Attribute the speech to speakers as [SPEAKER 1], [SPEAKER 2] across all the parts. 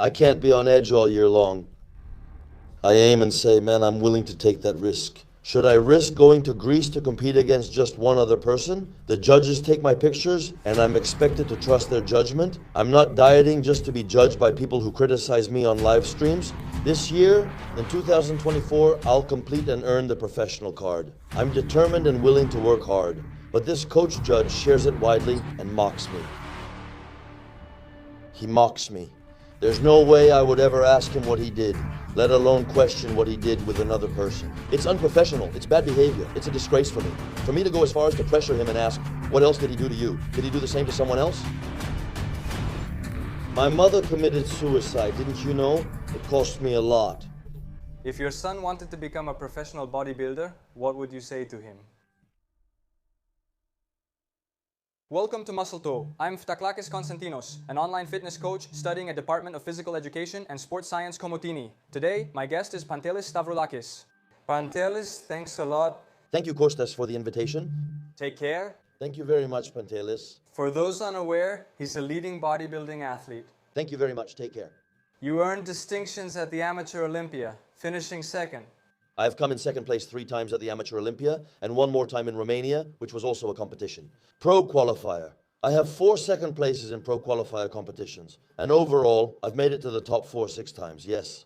[SPEAKER 1] I can't be on edge all year long. I aim and say, man, I'm willing to take that risk. Should I risk going to Greece to compete against just one other person? The judges take my pictures and I'm expected to trust their judgment. I'm not dieting just to be judged by people who criticize me on live streams. This year, in 2024, I'll complete and earn the professional card. I'm determined and willing to work hard, but this coach judge shares it widely and mocks me. He mocks me. There's no way I would ever ask him what he did, let alone question what he did with another person. It's unprofessional, it's bad behavior, it's a disgrace for me. For me to go as far as to pressure him and ask, what else did he do to you? Did he do the same to someone else? My mother committed suicide, didn't you know? It cost me a lot.
[SPEAKER 2] If your son wanted to become a professional bodybuilder, what would you say to him? Welcome to Muscle Toe. I'm Stavroulakis Konstantinos, an online fitness coach studying at Department of Physical Education and Sports Science Komotini. Today, my guest is Pantelis Stavroulakis. Pantelis, thanks a lot.
[SPEAKER 1] Thank you, Kostas, for the invitation.
[SPEAKER 2] Take care.
[SPEAKER 1] Thank you very much, Pantelis.
[SPEAKER 2] For those unaware, he's a leading bodybuilding athlete.
[SPEAKER 1] Thank you very much. Take care.
[SPEAKER 2] You earned distinctions at the Amateur Olympia, finishing second.
[SPEAKER 1] I've come in second place 3 times at the Amateur Olympia and 1 more time in Romania, which was also a competition. Pro Qualifier. I have 4 second places in Pro Qualifier competitions. And overall, I've made it to the top 4 6 times, yes.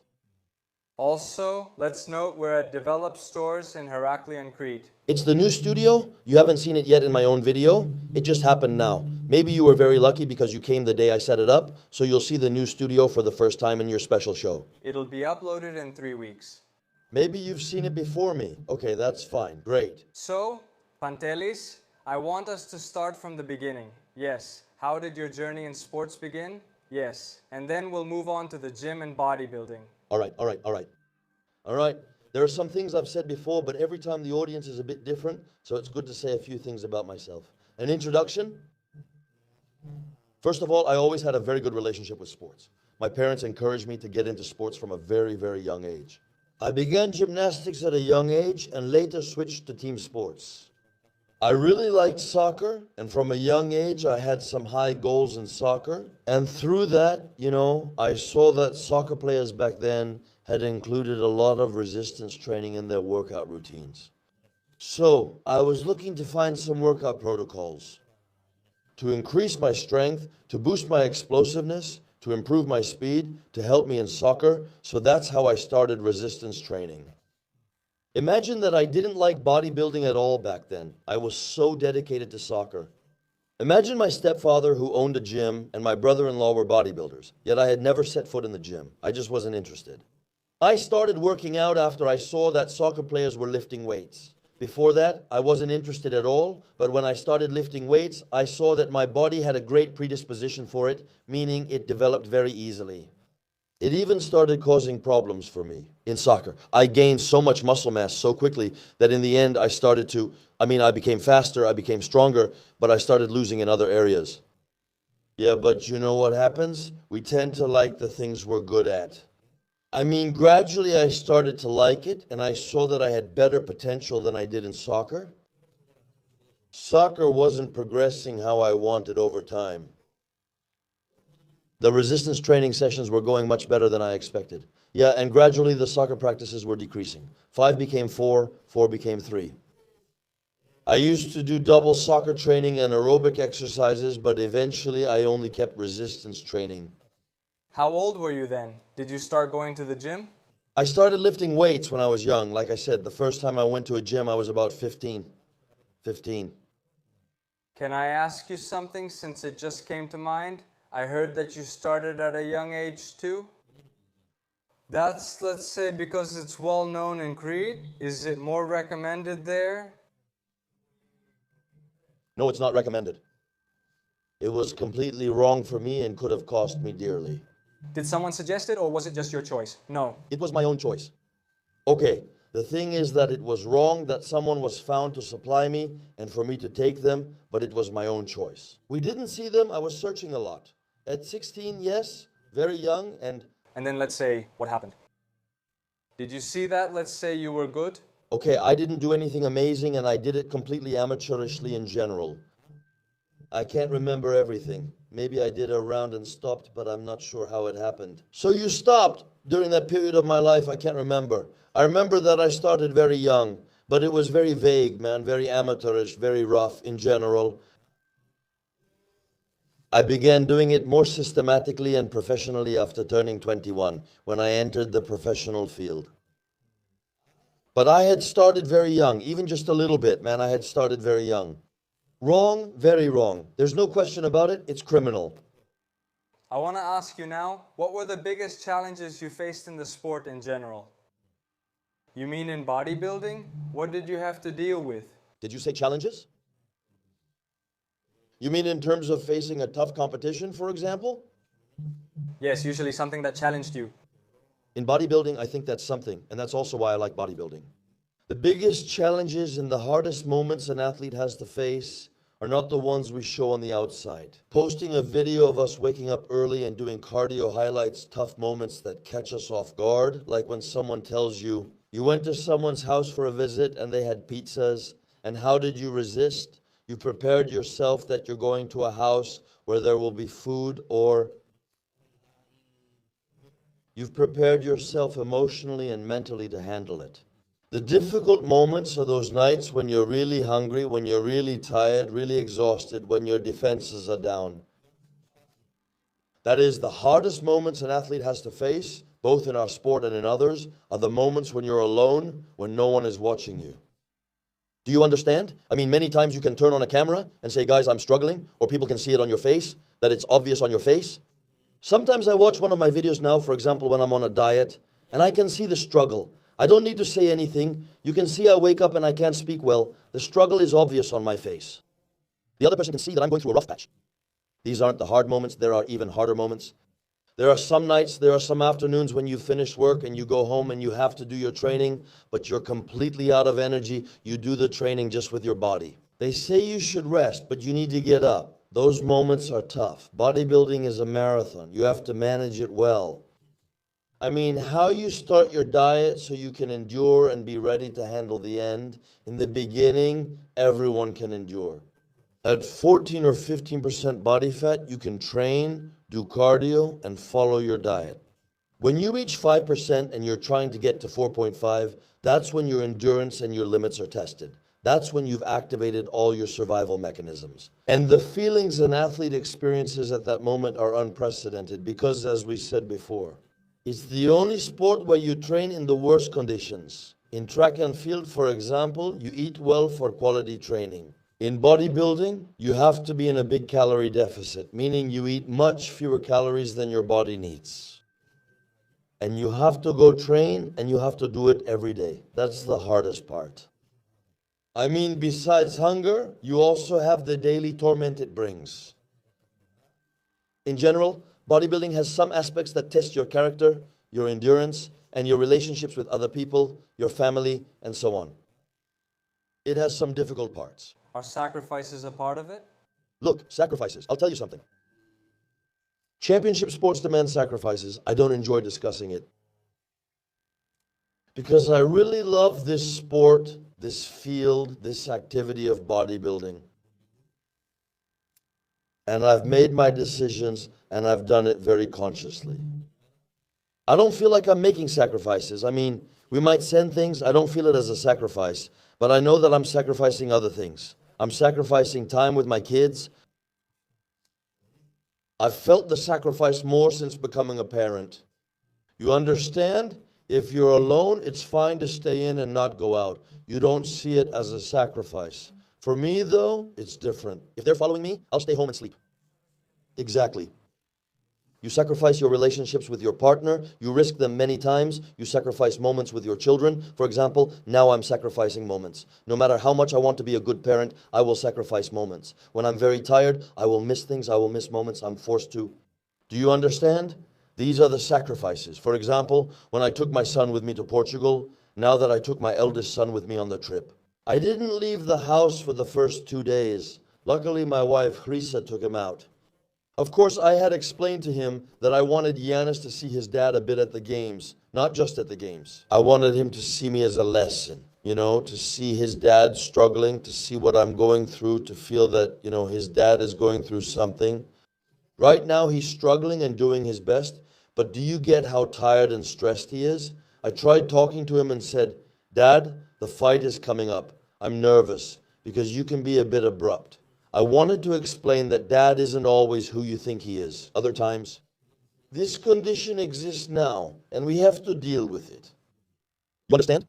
[SPEAKER 2] Also, let's note we're at Developed Stores in Heraklion, Crete.
[SPEAKER 1] It's the new studio. You haven't seen it yet in my own video. It just happened now. Maybe you were very lucky because you came the day I set it up, so you'll see the new studio for the first time in your special show.
[SPEAKER 2] It'll be uploaded in 3 weeks.
[SPEAKER 1] Maybe you've seen it before me. Okay, that's fine. Great.
[SPEAKER 2] So, Pantelis, I want us to start from the beginning. Yes. How did your journey in sports begin? Yes. And then we'll move on to the gym and bodybuilding.
[SPEAKER 1] All right. There are some things I've said before, but every time the audience is a bit different, so it's good to say a few things about myself. An introduction. First of all, I always had a very good relationship with sports. My parents encouraged me to get into sports from a very, very young age. I began gymnastics at a young age and later switched to team sports. I really liked soccer, and from a young age I had some high goals in soccer. And through that, I saw that soccer players back then had included a lot of resistance training in their workout routines. So I was looking to find some workout protocols to increase my strength, to boost my explosiveness, to improve my speed, to help me in soccer, so that's how I started resistance training. Imagine that I didn't like bodybuilding at all back then. I was so dedicated to soccer. Imagine my stepfather who owned a gym and my brother-in-law were bodybuilders, yet I had never set foot in the gym. I just wasn't interested. I started working out after I saw that soccer players were lifting weights. Before that, I wasn't interested at all, but when I started lifting weights, I saw that my body had a great predisposition for it, meaning it developed very easily. It even started causing problems for me in soccer. I gained so much muscle mass so quickly that in the end I became faster, I became stronger, but I started losing in other areas. Yeah, but you know what happens? We tend to like the things we're good at. Gradually I started to like it, and I saw that I had better potential than I did in soccer. Soccer wasn't progressing how I wanted over time. The resistance training sessions were going much better than I expected. Yeah, and gradually the soccer practices were decreasing. 5 became 4, 4 became 3. I used to do double soccer training and aerobic exercises, but eventually I only kept resistance training.
[SPEAKER 2] How old were you then? Did you start going to the gym?
[SPEAKER 1] I started lifting weights when I was young. Like I said, the first time I went to a gym, I was about 15.
[SPEAKER 2] Can I ask you something since it just came to mind? I heard that you started at a young age too. That's, let's say, because it's well known in Crete. Is it more recommended there?
[SPEAKER 1] No, it's not recommended. It was completely wrong for me and could have cost me dearly.
[SPEAKER 2] Did someone suggest it, or was it just your choice? No.
[SPEAKER 1] It was my own choice. Okay, the thing is that it was wrong that someone was found to supply me and for me to take them, but it was my own choice. We didn't see them. I was searching a lot. At 16, yes, very young, and
[SPEAKER 2] then let's say, what happened? Did you see that? Let's say you were good?
[SPEAKER 1] Okay, I didn't do anything amazing, and I did it completely amateurishly in general. I can't remember everything. Maybe I did a round and stopped, but I'm not sure how it happened. So you stopped during that period of my life, I can't remember. I remember that I started very young, but it was very vague, man, very amateurish, very rough in general. I began doing it more systematically and professionally after turning 21, when I entered the professional field. But I had started very young, even just a little bit, man, I had started very young. Wrong, very wrong. There's no question about it, it's criminal.
[SPEAKER 2] I want to ask you now, what were the biggest challenges you faced in the sport in general? You mean in bodybuilding? What did you have to deal with?
[SPEAKER 1] Did you say challenges? You mean in terms of facing a tough competition, for example?
[SPEAKER 2] Yes, usually something that challenged you.
[SPEAKER 1] In bodybuilding, I think that's something, and that's also why I like bodybuilding. The biggest challenges and the hardest moments an athlete has to face are not the ones we show on the outside. Posting a video of us waking up early and doing cardio highlights tough moments that catch us off guard, like when someone tells you, you went to someone's house for a visit and they had pizzas, and how did you resist? You prepared yourself that you're going to a house where there will be food, or you've prepared yourself emotionally and mentally to handle it. The difficult moments are those nights when you're really hungry, when you're really tired, really exhausted, when your defenses are down. That is, the hardest moments an athlete has to face, both in our sport and in others, are the moments when you're alone, when no one is watching you. Do you understand? I mean, many times you can turn on a camera and say, guys, I'm struggling, or people can see it on your face, that it's obvious on your face. Sometimes I watch one of my videos now, for example, when I'm on a diet, and I can see the struggle. I don't need to say anything. You can see I wake up and I can't speak well. The struggle is obvious on my face. The other person can see that I'm going through a rough patch. These aren't the hard moments. There are even harder moments. There are some nights, there are some afternoons when you finish work and you go home and you have to do your training, but you're completely out of energy. You do the training just with your body. They say you should rest, but you need to get up. Those moments are tough. Bodybuilding is a marathon. You have to manage it well. I mean, how you start your diet so you can endure and be ready to handle the end. In the beginning, everyone can endure. At 14 or 15% body fat, you can train, do cardio, and follow your diet. When you reach 5% and you're trying to get to 4.5, that's when your endurance and your limits are tested. That's when you've activated all your survival mechanisms. And the feelings an athlete experiences at that moment are unprecedented because, as we said before, it's the only sport where you train in the worst conditions. In track and field, for example, you eat well for quality training. In bodybuilding, you have to be in a big calorie deficit, meaning you eat much fewer calories than your body needs. And you have to go train, and you have to do it every day. That's the hardest part. I mean, besides hunger, you also have the daily torment it brings. In general, bodybuilding has some aspects that test your character, your endurance, and your relationships with other people, your family, and so on. It has some difficult parts.
[SPEAKER 2] Are sacrifices a part of it?
[SPEAKER 1] Look, sacrifices. I'll tell you something. Championship sports demand sacrifices. I don't enjoy discussing it. Because I really love this sport, this field, this activity of bodybuilding. And I've made my decisions, and I've done it very consciously. I don't feel like I'm making sacrifices. I mean, we might send things. I don't feel it as a sacrifice. But I know that I'm sacrificing other things. I'm sacrificing time with my kids. I've felt the sacrifice more since becoming a parent. You understand? If you're alone, it's fine to stay in and not go out. You don't see it as a sacrifice. For me, though, it's different. If they're following me, I'll stay home and sleep. Exactly. You sacrifice your relationships with your partner. You risk them many times. You sacrifice moments with your children. For example, now I'm sacrificing moments. No matter how much I want to be a good parent, I will sacrifice moments. When I'm very tired, I will miss things. I will miss moments. I'm forced to. Do you understand? These are the sacrifices. For example, when I took my son with me to Portugal, now that I took my eldest son with me on the trip. I didn't leave the house for the first 2 days. Luckily, my wife, Crete, took him out. Of course, I had explained to him that I wanted Yanis to see his dad a bit at the games, not just at the games. I wanted him to see me as a lesson, to see his dad struggling, to see what I'm going through, to feel that, his dad is going through something. Right now he's struggling and doing his best, but do you get how tired and stressed he is? I tried talking to him and said, Dad, the fight is coming up. I'm nervous because you can be a bit abrupt. I wanted to explain that Dad isn't always who you think he is. Other times, this condition exists now and we have to deal with it. You understand?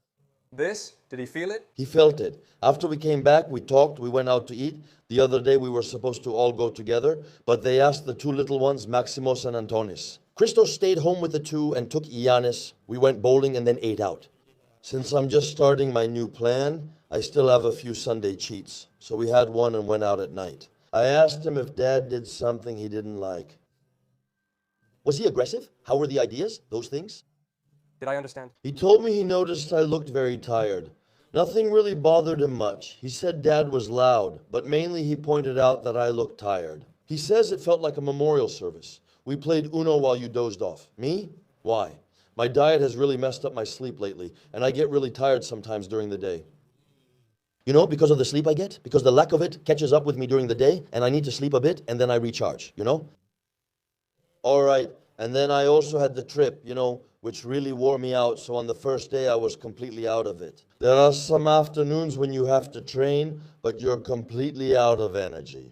[SPEAKER 2] This? Did he feel it?
[SPEAKER 1] He felt it. After we came back, we talked, we went out to eat. The other day we were supposed to all go together, but they asked the two little ones, Maximos and Antonis. Christos stayed home with the two and took Ianis. We went bowling and then ate out. Since I'm just starting my new plan, I still have a few Sunday cheats. So we had one and went out at night. I asked him if Dad did something he didn't like. Was he aggressive? How were the ideas? Those things?
[SPEAKER 2] Did I understand?
[SPEAKER 1] He told me he noticed I looked very tired. Nothing really bothered him much. He said Dad was loud, but mainly he pointed out that I looked tired. He says it felt like a memorial service. We played Uno while you dozed off. Me? Why? My diet has really messed up my sleep lately, and I get really tired sometimes during the day. You know, because of the sleep I get, because the lack of it catches up with me during the day, and I need to sleep a bit, and then I recharge, you know? All right, and then I also had the trip, which really wore me out, so on the first day I was completely out of it. There are some afternoons when you have to train, but you're completely out of energy.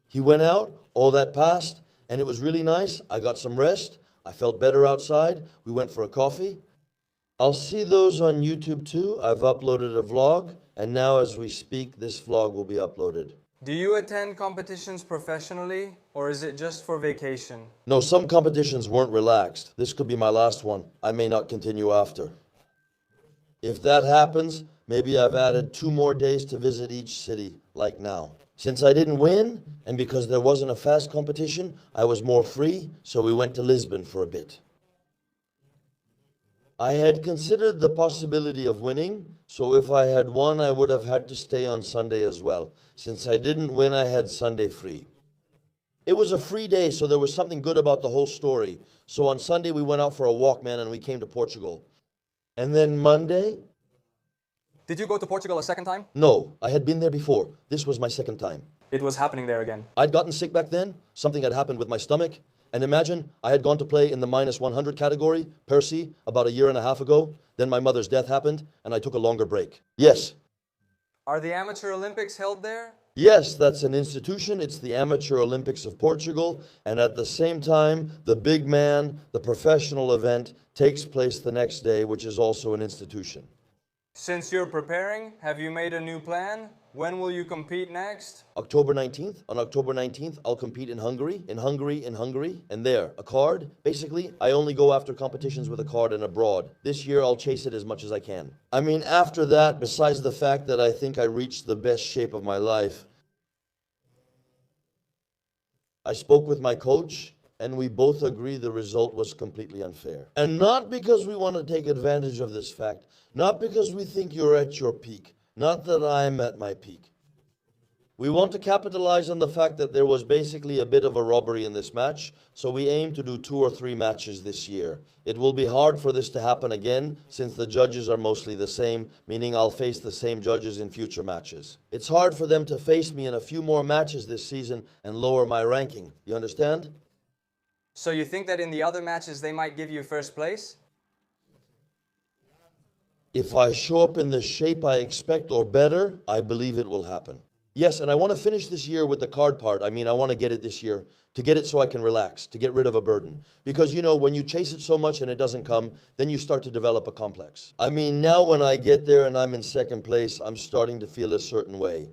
[SPEAKER 1] He went out, all that passed, and it was really nice. I got some rest. I felt better outside. We went for a coffee. I'll see those on YouTube too. I've uploaded a vlog, and now as we speak, this vlog will be uploaded.
[SPEAKER 2] Do you attend competitions professionally, or is it just for vacation?
[SPEAKER 1] No, some competitions weren't relaxed. This could be my last one. I may not continue after. If that happens, maybe I've added 2 more days to visit each city, like now. Since I didn't win, and because there wasn't a fast competition, I was more free, so we went to Lisbon for a bit. I had considered the possibility of winning, so if I had won, I would have had to stay on Sunday as well. Since I didn't win, I had Sunday free. It was a free day, so there was something good about the whole story. So on Sunday, we went out for a walk, man, and we came to Portugal. And then Monday...
[SPEAKER 2] Did you go to Portugal a second time?
[SPEAKER 1] No, I had been there before. This was my second time.
[SPEAKER 2] It was happening there again.
[SPEAKER 1] I'd gotten sick back then. Something had happened with my stomach. And imagine, I had gone to play in the minus 100 category, per se, about 1.5 years ago. Then my mother's death happened, and I took a longer break. Yes.
[SPEAKER 2] Are the Amateur Olympics held there?
[SPEAKER 1] Yes, that's an institution. It's the Amateur Olympics of Portugal. And at the same time, the big man, the professional event, takes place the next day, which is also an institution.
[SPEAKER 2] Since you're preparing, have you made a new plan? When will you compete next?
[SPEAKER 1] October 19th. On October 19th, I'll compete in Hungary. And there, a card. Basically, I only go after competitions with a card and abroad. This year, I'll chase it as much as I can. I mean, after that, besides the fact that I think I reached the best shape of my life, I spoke with my coach, and we both agree the result was completely unfair. And not because we want to take advantage of this fact, not because we think you're at your peak, not that I'm at my peak. We want to capitalize on the fact that there was basically a bit of a robbery in this match, so we aim to do 2 or 3 matches this year. It will be hard for this to happen again, since the judges are mostly the same, meaning I'll face the same judges in future matches. It's hard for them to face me in a few more matches this season and lower my ranking. You understand?
[SPEAKER 2] So you think that in the other matches they might give you first place?
[SPEAKER 1] If I show up in the shape I expect or better, I believe it will happen. Yes, and I want to finish this year with the card part. I mean, I want to get it this year, to get it so I can relax, to get rid of a burden. Because, when you chase it so much and it doesn't come, then you start to develop a complex. I mean, now when I get there and I'm in second place, I'm starting to feel a certain way.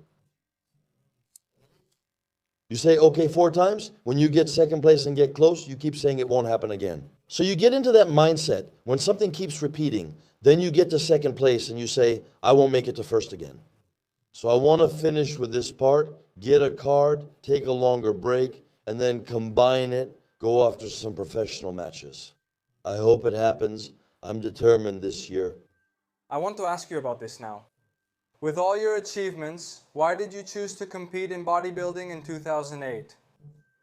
[SPEAKER 1] You say, okay, 4 times. When you get second place and get close, you keep saying it won't happen again. So you get into that mindset. When something keeps repeating, then you get to second place and you say, I won't make it to first again. So I want to finish with this part, get a card, take a longer break, and then combine it, go after some professional matches. I hope it happens. I'm determined this year.
[SPEAKER 2] I want to ask you about this now. With all your achievements, why did you choose to compete in bodybuilding in 2008?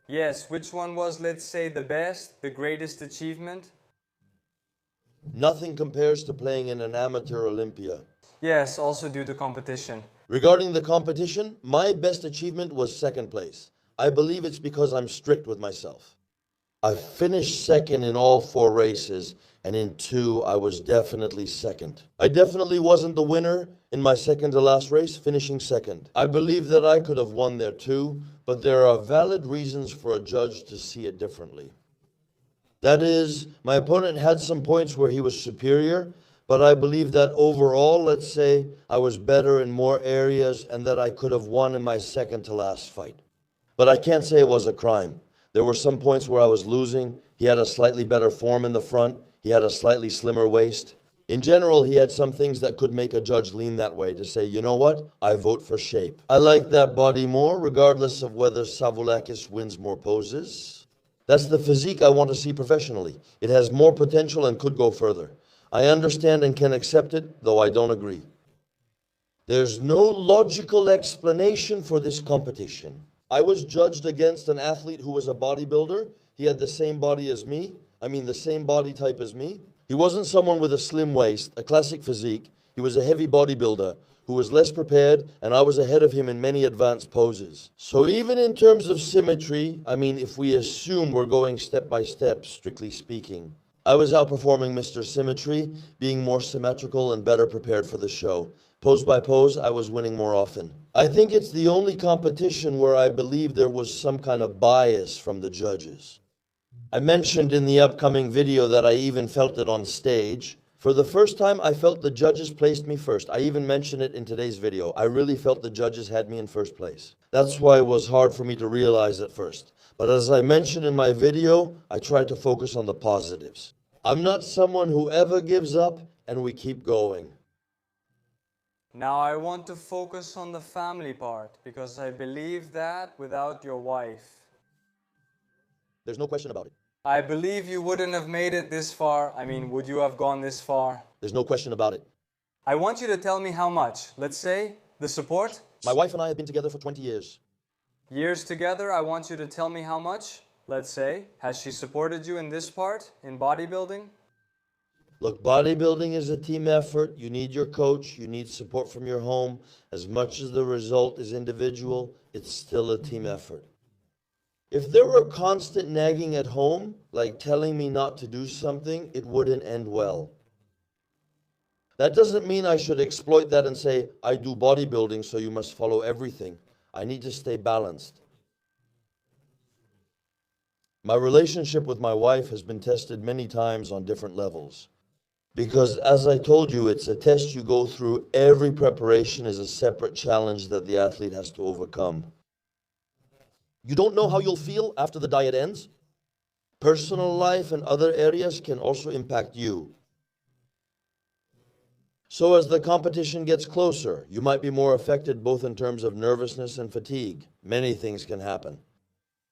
[SPEAKER 2] Yes, which one was, let's say, the best, the greatest achievement?
[SPEAKER 1] Nothing compares to playing in an amateur Olympia.
[SPEAKER 2] Yes, also due to competition.
[SPEAKER 1] Regarding the competition, my best achievement was second place. I believe it's because I'm strict with myself. I finished second in all 4 races, and in 2, I was definitely second. I definitely wasn't the winner in my second to last race, finishing second. I believe that I could have won there too, but there are valid reasons for a judge to see it differently. That is, my opponent had some points where he was superior, but I believe that overall, let's say, I was better in more areas and that I could have won in my second to last fight. But I can't say it was a crime. There were some points where I was losing. He had a slightly better form in the front. He had a slightly slimmer waist. In general, he had some things that could make a judge lean that way to say, you know what, I vote for shape. I like that body more, regardless of whether Stavroulakis wins more poses. That's the physique I want to see professionally. It has more potential and could go further. I understand and can accept it, though I don't agree. There's no logical explanation for this competition. I was judged against an athlete who was a bodybuilder. He had the same body as me. The same body type as me. He wasn't someone with a slim waist, a classic physique. He was a heavy bodybuilder who was less prepared, and I was ahead of him in many advanced poses. So even in terms of symmetry, if we assume we're going step by step, strictly speaking, I was outperforming Mr. Symmetry, being more symmetrical and better prepared for the show. Pose by pose, I was winning more often. I think it's the only competition where I believe there was some kind of bias from the judges. I mentioned in the upcoming video that I even felt it on stage. For the first time, I felt the judges placed me first. I even mentioned it in today's video. I really felt the judges had me in first place. That's why it was hard for me to realize at first. But as I mentioned in my video, I tried to focus on the positives. I'm not someone who ever gives up, and we keep going.
[SPEAKER 2] Now I want to focus on the family part, because I believe that without your wife,
[SPEAKER 1] there's no question about it.
[SPEAKER 2] I believe you wouldn't have made it this far. Would you have gone this far?
[SPEAKER 1] There's no question about it.
[SPEAKER 2] I want you to tell me how much. Let's say the support.
[SPEAKER 1] My wife and I have been together for 20 years.
[SPEAKER 2] Years together, I want you to tell me how much. Let's say, has she supported you in this part, in bodybuilding?
[SPEAKER 1] Look, bodybuilding is a team effort. You need your coach. You need support from your home. As much as the result is individual, it's still a team effort. If there were constant nagging at home, like telling me not to do something, it wouldn't end well. That doesn't mean I should exploit that and say, I do bodybuilding, so you must follow everything. I need to stay balanced. My relationship with my wife has been tested many times on different levels. Because as I told you, it's a test you go through. Every preparation is a separate challenge that the athlete has to overcome. You don't know how you'll feel after the diet ends. Personal life and other areas can also impact you. So as the competition gets closer, you might be more affected both in terms of nervousness and fatigue. Many things can happen.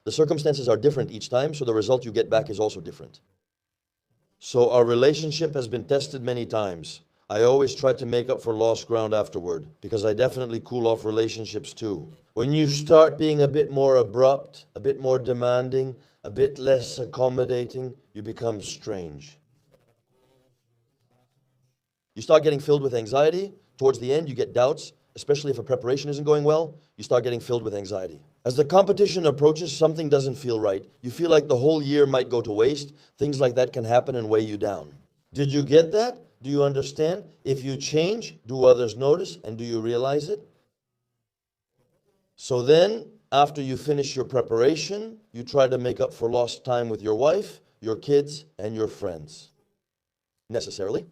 [SPEAKER 1] The circumstances are different each time, so the result you get back is also different. So our relationship has been tested many times. I always try to make up for lost ground afterward, because I definitely cool off relationships too. When you start being a bit more abrupt, a bit more demanding, a bit less accommodating, you become strange. You start getting filled with anxiety. Towards the end, you get doubts, especially if a preparation isn't going well, you start getting filled with anxiety. As the competition approaches, something doesn't feel right. You feel like the whole year might go to waste. Things like that can happen and weigh you down. Did you get that? Do you understand? If you change, do others notice, and do you realize it? So then, after you finish your preparation, you try to make up for lost time with your wife, your kids, and your friends. Necessarily.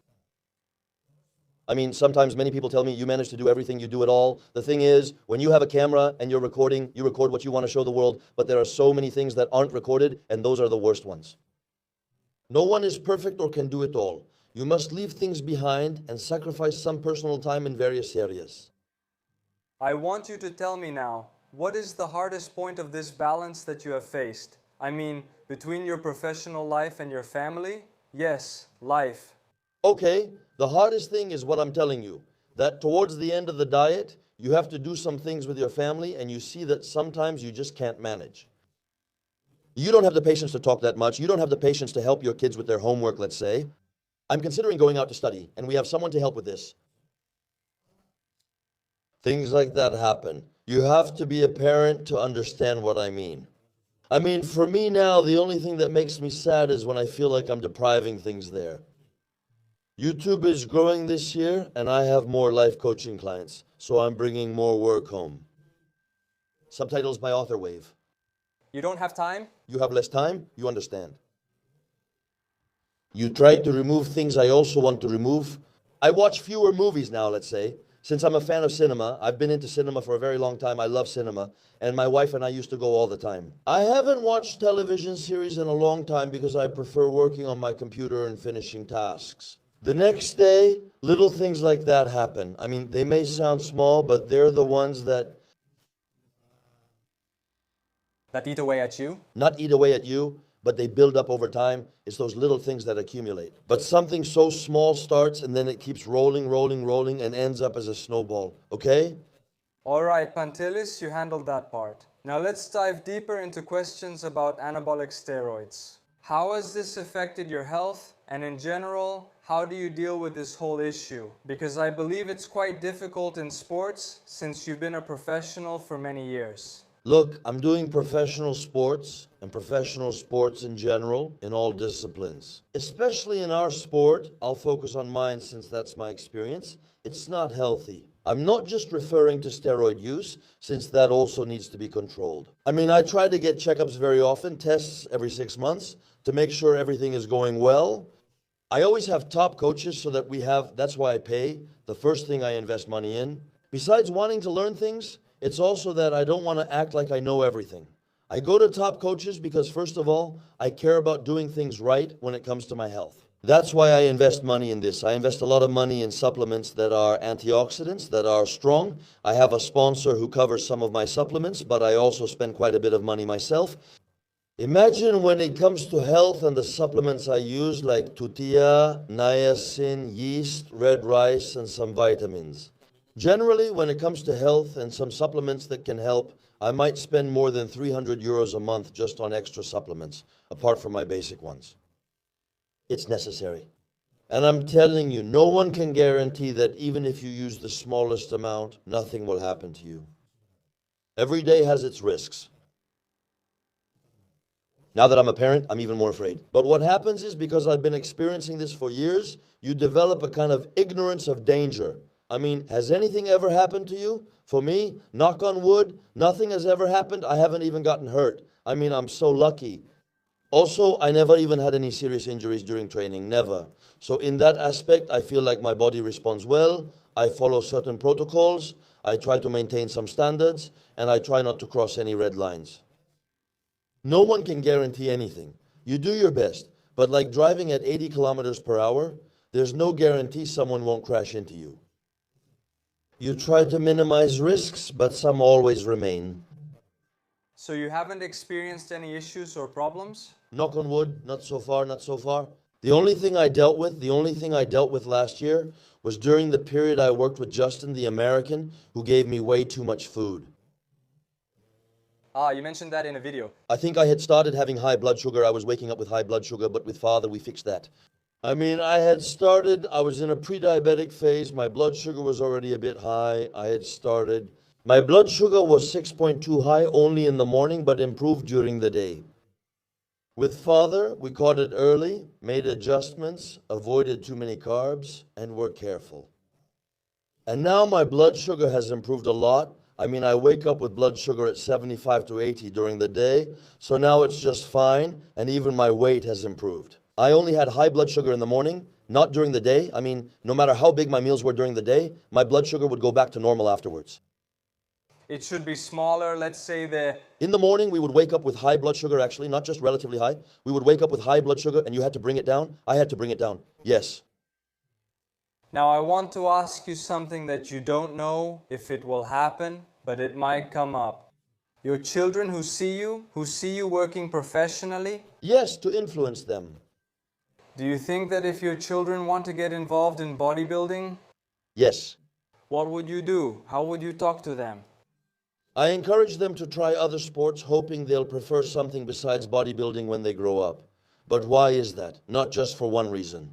[SPEAKER 1] Sometimes many people tell me, you manage to do everything, you do it all. The thing is, when you have a camera and you're recording, you record what you want to show the world, but there are so many things that aren't recorded, and those are the worst ones. No one is perfect or can do it all. You must leave things behind and sacrifice some personal time in various areas.
[SPEAKER 2] I want you to tell me now, what is the hardest point of this balance that you have faced? Between your professional life and your family? Yes, life.
[SPEAKER 1] Okay, the hardest thing is what I'm telling you, that towards the end of the diet, you have to do some things with your family, and you see that sometimes you just can't manage. You don't have the patience to talk that much. You don't have the patience to help your kids with their homework, let's say. I'm considering going out to study, and we have someone to help with this. Things like that happen. You have to be a parent to understand what I mean. I mean, for me now, the only thing that makes me sad is when I feel like I'm depriving things there. YouTube is growing this year, and I have more life coaching clients, so I'm bringing more work home. Subtitles by author wave.
[SPEAKER 2] You don't have time?
[SPEAKER 1] You have less time, you understand. You try to remove things I also want to remove. I watch fewer movies now, let's say. Since I'm a fan of cinema, I've been into cinema for a very long time. I love cinema, and my wife and I used to go all the time. I haven't watched television series in a long time because I prefer working on my computer and finishing tasks. The next day, little things like that happen. I mean, they may sound small, but they're the ones that
[SPEAKER 2] eat away at you?
[SPEAKER 1] not eat away at you, but they build up over time. It's those little things that accumulate. But something so small starts and then it keeps rolling, rolling, rolling and ends up as a snowball, okay?
[SPEAKER 2] All right, Pantelis, you handled that part. Now let's dive deeper into questions about anabolic steroids. How has this affected your health? And in general, how do you deal with this whole issue? Because I believe it's quite difficult in sports since you've been a professional for many years.
[SPEAKER 1] Look, I'm doing professional sports and professional sports in general in all disciplines. Especially in our sport, I'll focus on mine since that's my experience. It's not healthy. I'm not just referring to steroid use, since that also needs to be controlled. I mean, I try to get checkups very often, tests every 6 months, to make sure everything is going well. I always have top coaches so that that's why I pay, the first thing I invest money in. Besides wanting to learn things, it's also that I don't want to act like I know everything. I go to top coaches because, first of all, I care about doing things right when it comes to my health. That's why I invest money in this. I invest a lot of money in supplements that are antioxidants, that are strong. I have a sponsor who covers some of my supplements, but I also spend quite a bit of money myself. Imagine when it comes to health and the supplements I use, like tutia, niacin, yeast, red rice, and some vitamins. Generally, when it comes to health and some supplements that can help, I might spend more than 300 euros a month just on extra supplements, apart from my basic ones. It's necessary. And I'm telling you, no one can guarantee that even if you use the smallest amount, nothing will happen to you. Every day has its risks. Now that I'm a parent, I'm even more afraid. But what happens is, because I've been experiencing this for years, you develop a kind of ignorance of danger. I mean, has anything ever happened to you? For me, knock on wood, nothing has ever happened. I haven't even gotten hurt. I mean, I'm so lucky. Also, I never even had any serious injuries during training, never. So in that aspect, I feel like my body responds well. I follow certain protocols. I try to maintain some standards, and I try not to cross any red lines. No one can guarantee anything. You do your best, but like driving at 80 kilometers per hour, there's no guarantee someone won't crash into you. You try to minimize risks, but some always remain.
[SPEAKER 2] So you haven't experienced any issues or problems?
[SPEAKER 1] Knock on wood, not so far, not so far. The only thing I dealt with last year was during the period I worked with Justin, the American, who gave me way too much food.
[SPEAKER 2] You mentioned that in a video.
[SPEAKER 1] I think I had started having high blood sugar. I was waking up with high blood sugar, but with Father, we fixed that. I mean, I was in a pre-diabetic phase. My blood sugar was already a bit high. My blood sugar was 6.2 high only in the morning, but improved during the day. With Father, we caught it early, made adjustments, avoided too many carbs, and were careful. And now my blood sugar has improved a lot. I mean, I wake up with blood sugar at 75 to 80 during the day, so now it's just fine, and even my weight has improved. I only had high blood sugar in the morning, not during the day. I mean, no matter how big my meals were during the day, my blood sugar would go back to normal afterwards.
[SPEAKER 2] It should be smaller, let's say
[SPEAKER 1] In the morning, we would wake up with high blood sugar, actually, not just relatively high. We would wake up with high blood sugar, and you had to bring it down. I had to bring it down, yes.
[SPEAKER 2] Now I want to ask you something that you don't know if it will happen, but it might come up. Your children who see you working professionally?
[SPEAKER 1] Yes, to influence them.
[SPEAKER 2] Do you think that if your children want to get involved in bodybuilding?
[SPEAKER 1] Yes.
[SPEAKER 2] What would you do? How would you talk to them?
[SPEAKER 1] I encourage them to try other sports, hoping they'll prefer something besides bodybuilding when they grow up. But why is that? Not just for one reason.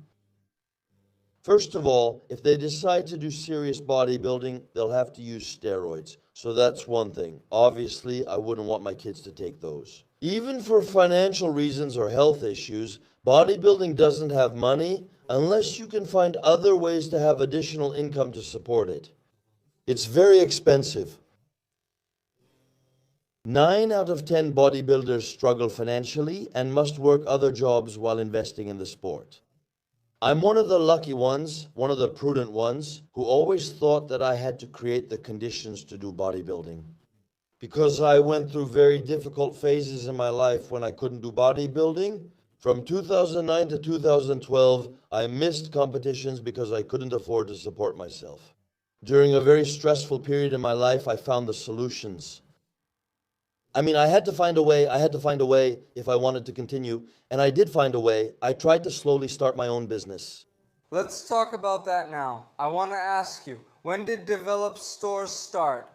[SPEAKER 1] First of all, if they decide to do serious bodybuilding, they'll have to use steroids. So that's one thing. Obviously, I wouldn't want my kids to take those. Even for financial reasons or health issues, bodybuilding doesn't have money unless you can find other ways to have additional income to support it. It's very expensive. 9 out of 10 bodybuilders struggle financially and must work other jobs while investing in the sport. I'm one of the lucky ones, one of the prudent ones, who always thought that I had to create the conditions to do bodybuilding. Because I went through very difficult phases in my life when I couldn't do bodybuilding. From 2009 to 2012, I missed competitions because I couldn't afford to support myself. During a very stressful period in my life, I found the solutions. I had to find a way if I wanted to continue, and I did find a way. I tried to slowly start my own business.
[SPEAKER 2] Let's talk about that now. I want to ask you, when did Develop Stores start?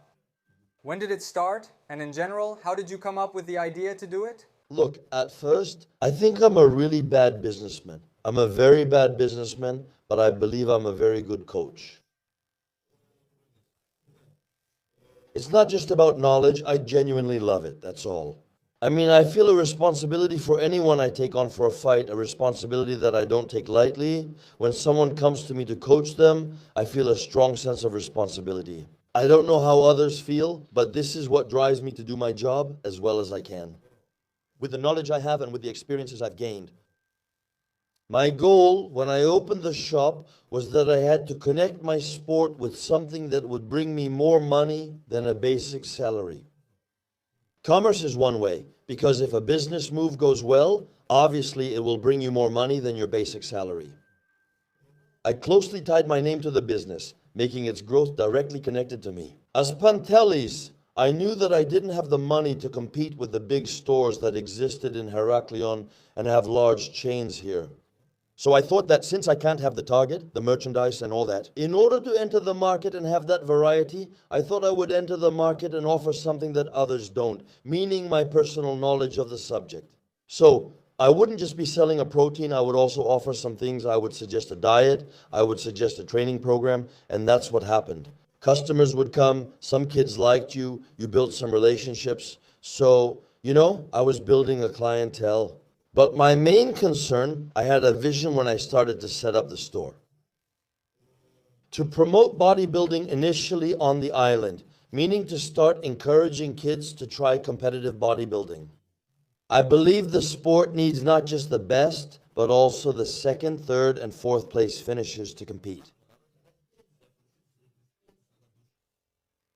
[SPEAKER 2] When did it start? And in general, how did you come up with the idea to do it?
[SPEAKER 1] Look, at first, I think I'm a really bad businessman. I'm a very bad businessman, but I believe I'm a very good coach. It's not just about knowledge, I genuinely love it, that's all. I feel a responsibility for anyone I take on for a fight, a responsibility that I don't take lightly. When someone comes to me to coach them, I feel a strong sense of responsibility. I don't know how others feel, but this is what drives me to do my job as well as I can. With the knowledge I have and with the experiences I've gained. My goal when I opened the shop was that I had to connect my sport with something that would bring me more money than a basic salary. Commerce is one way, because if a business move goes well, obviously it will bring you more money than your basic salary. I closely tied my name to the business, making its growth directly connected to me. As Pantelis, I knew that I didn't have the money to compete with the big stores that existed in Heraklion and have large chains here. So I thought that since I can't have the target, the merchandise and all that, in order to enter the market and have that variety, I thought I would enter the market and offer something that others don't, meaning my personal knowledge of the subject. So I wouldn't just be selling a protein, I would also offer some things. I would suggest a diet, I would suggest a training program, and that's what happened. Customers would come, some kids liked you, you built some relationships. So, I was building a clientele. But my main concern, I had a vision when I started to set up the store. To promote bodybuilding initially on the island, meaning to start encouraging kids to try competitive bodybuilding. I believe the sport needs not just the best, but also the second, third, and fourth place finishers to compete.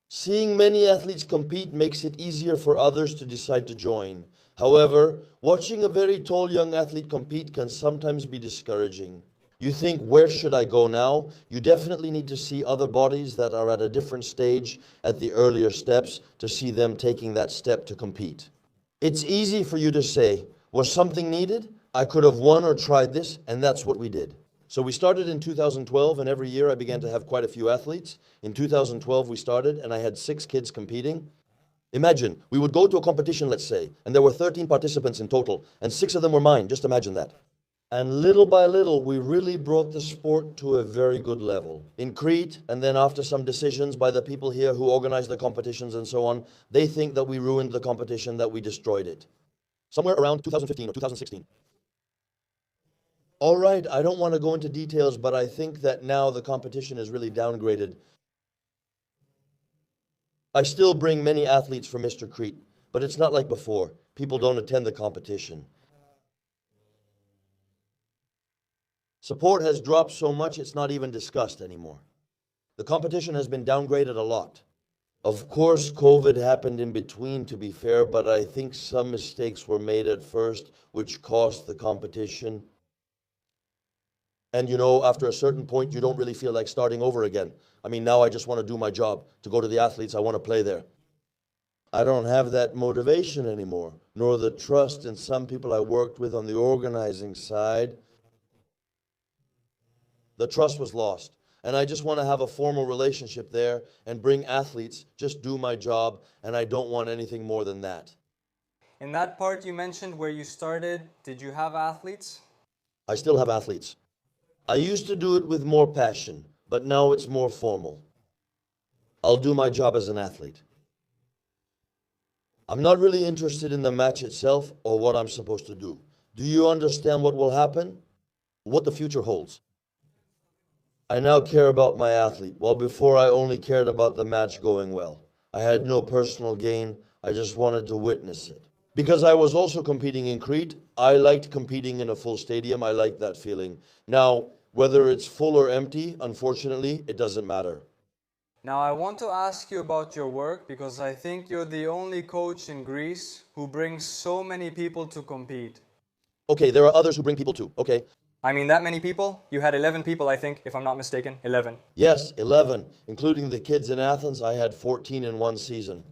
[SPEAKER 1] Seeing many athletes compete makes it easier for others to decide to join. However, watching a very tall young athlete compete can sometimes be discouraging. You think, where should I go now? You definitely need to see other bodies that are at a different stage at the earlier steps to see them taking that step to compete. It's easy for you to say, was something needed? I could have won or tried this, and that's what we did. So we started in 2012, and every year I began to have quite a few athletes. In 2012 we started, and I had 6 kids competing. Imagine, we would go to a competition, let's say, and there were 13 participants in total, and 6 of them were mine, just imagine that. And little by little, we really brought the sport to a very good level. In Crete, and then after some decisions by the people here who organize the competitions and so on, they think that we ruined the competition, that we destroyed it. Somewhere around 2015 or 2016. All right, I don't want to go into details, but I think that now the competition is really downgraded. I still bring many athletes from Mr. Crete, but it's not like before. People don't attend the competition. Support has dropped so much it's not even discussed anymore. The competition has been downgraded a lot. Of course, COVID happened in between, to be fair, but I think some mistakes were made at first, which cost the competition. And after a certain point, you don't really feel like starting over again. Now I just want to do my job, to go to the athletes, I want to play there. I don't have that motivation anymore, nor the trust in some people I worked with on the organizing side. The trust was lost. And I just want to have a formal relationship there and bring athletes, just do my job, and I don't want anything more than that.
[SPEAKER 2] In that part you mentioned where you started, did you have athletes?
[SPEAKER 1] I still have athletes. I used to do it with more passion, but now it's more formal. I'll do my job as an athlete. I'm not really interested in the match itself or what I'm supposed to do. Do you understand what will happen? What the future holds? I now care about my athlete, while before I only cared about the match going well. I had no personal gain, I just wanted to witness it. Because I was also competing in Crete, I liked competing in a full stadium, I liked that feeling. Now, whether it's full or empty, unfortunately, it doesn't matter.
[SPEAKER 2] Now I want to ask you about your work because I think you're the only coach in Greece who brings so many people to compete.
[SPEAKER 1] Okay, there are others who bring people too, okay?
[SPEAKER 2] I mean, that many people? You had 11 people, I think, if I'm not mistaken. 11.
[SPEAKER 1] Yes, 11. Including the kids in Athens, I had 14 in one season.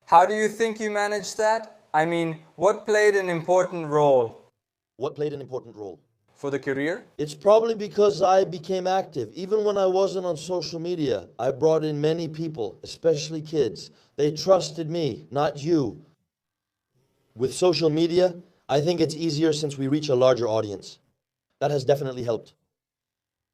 [SPEAKER 2] How do you think you managed that? I mean, what played an important role?
[SPEAKER 1] What played an important role?
[SPEAKER 2] For the career?
[SPEAKER 1] It's probably because I became active. Even when I wasn't on social media, I brought in many people, especially kids. They trusted me, not you. With social media, I think it's easier since we reach a larger audience. That has definitely helped.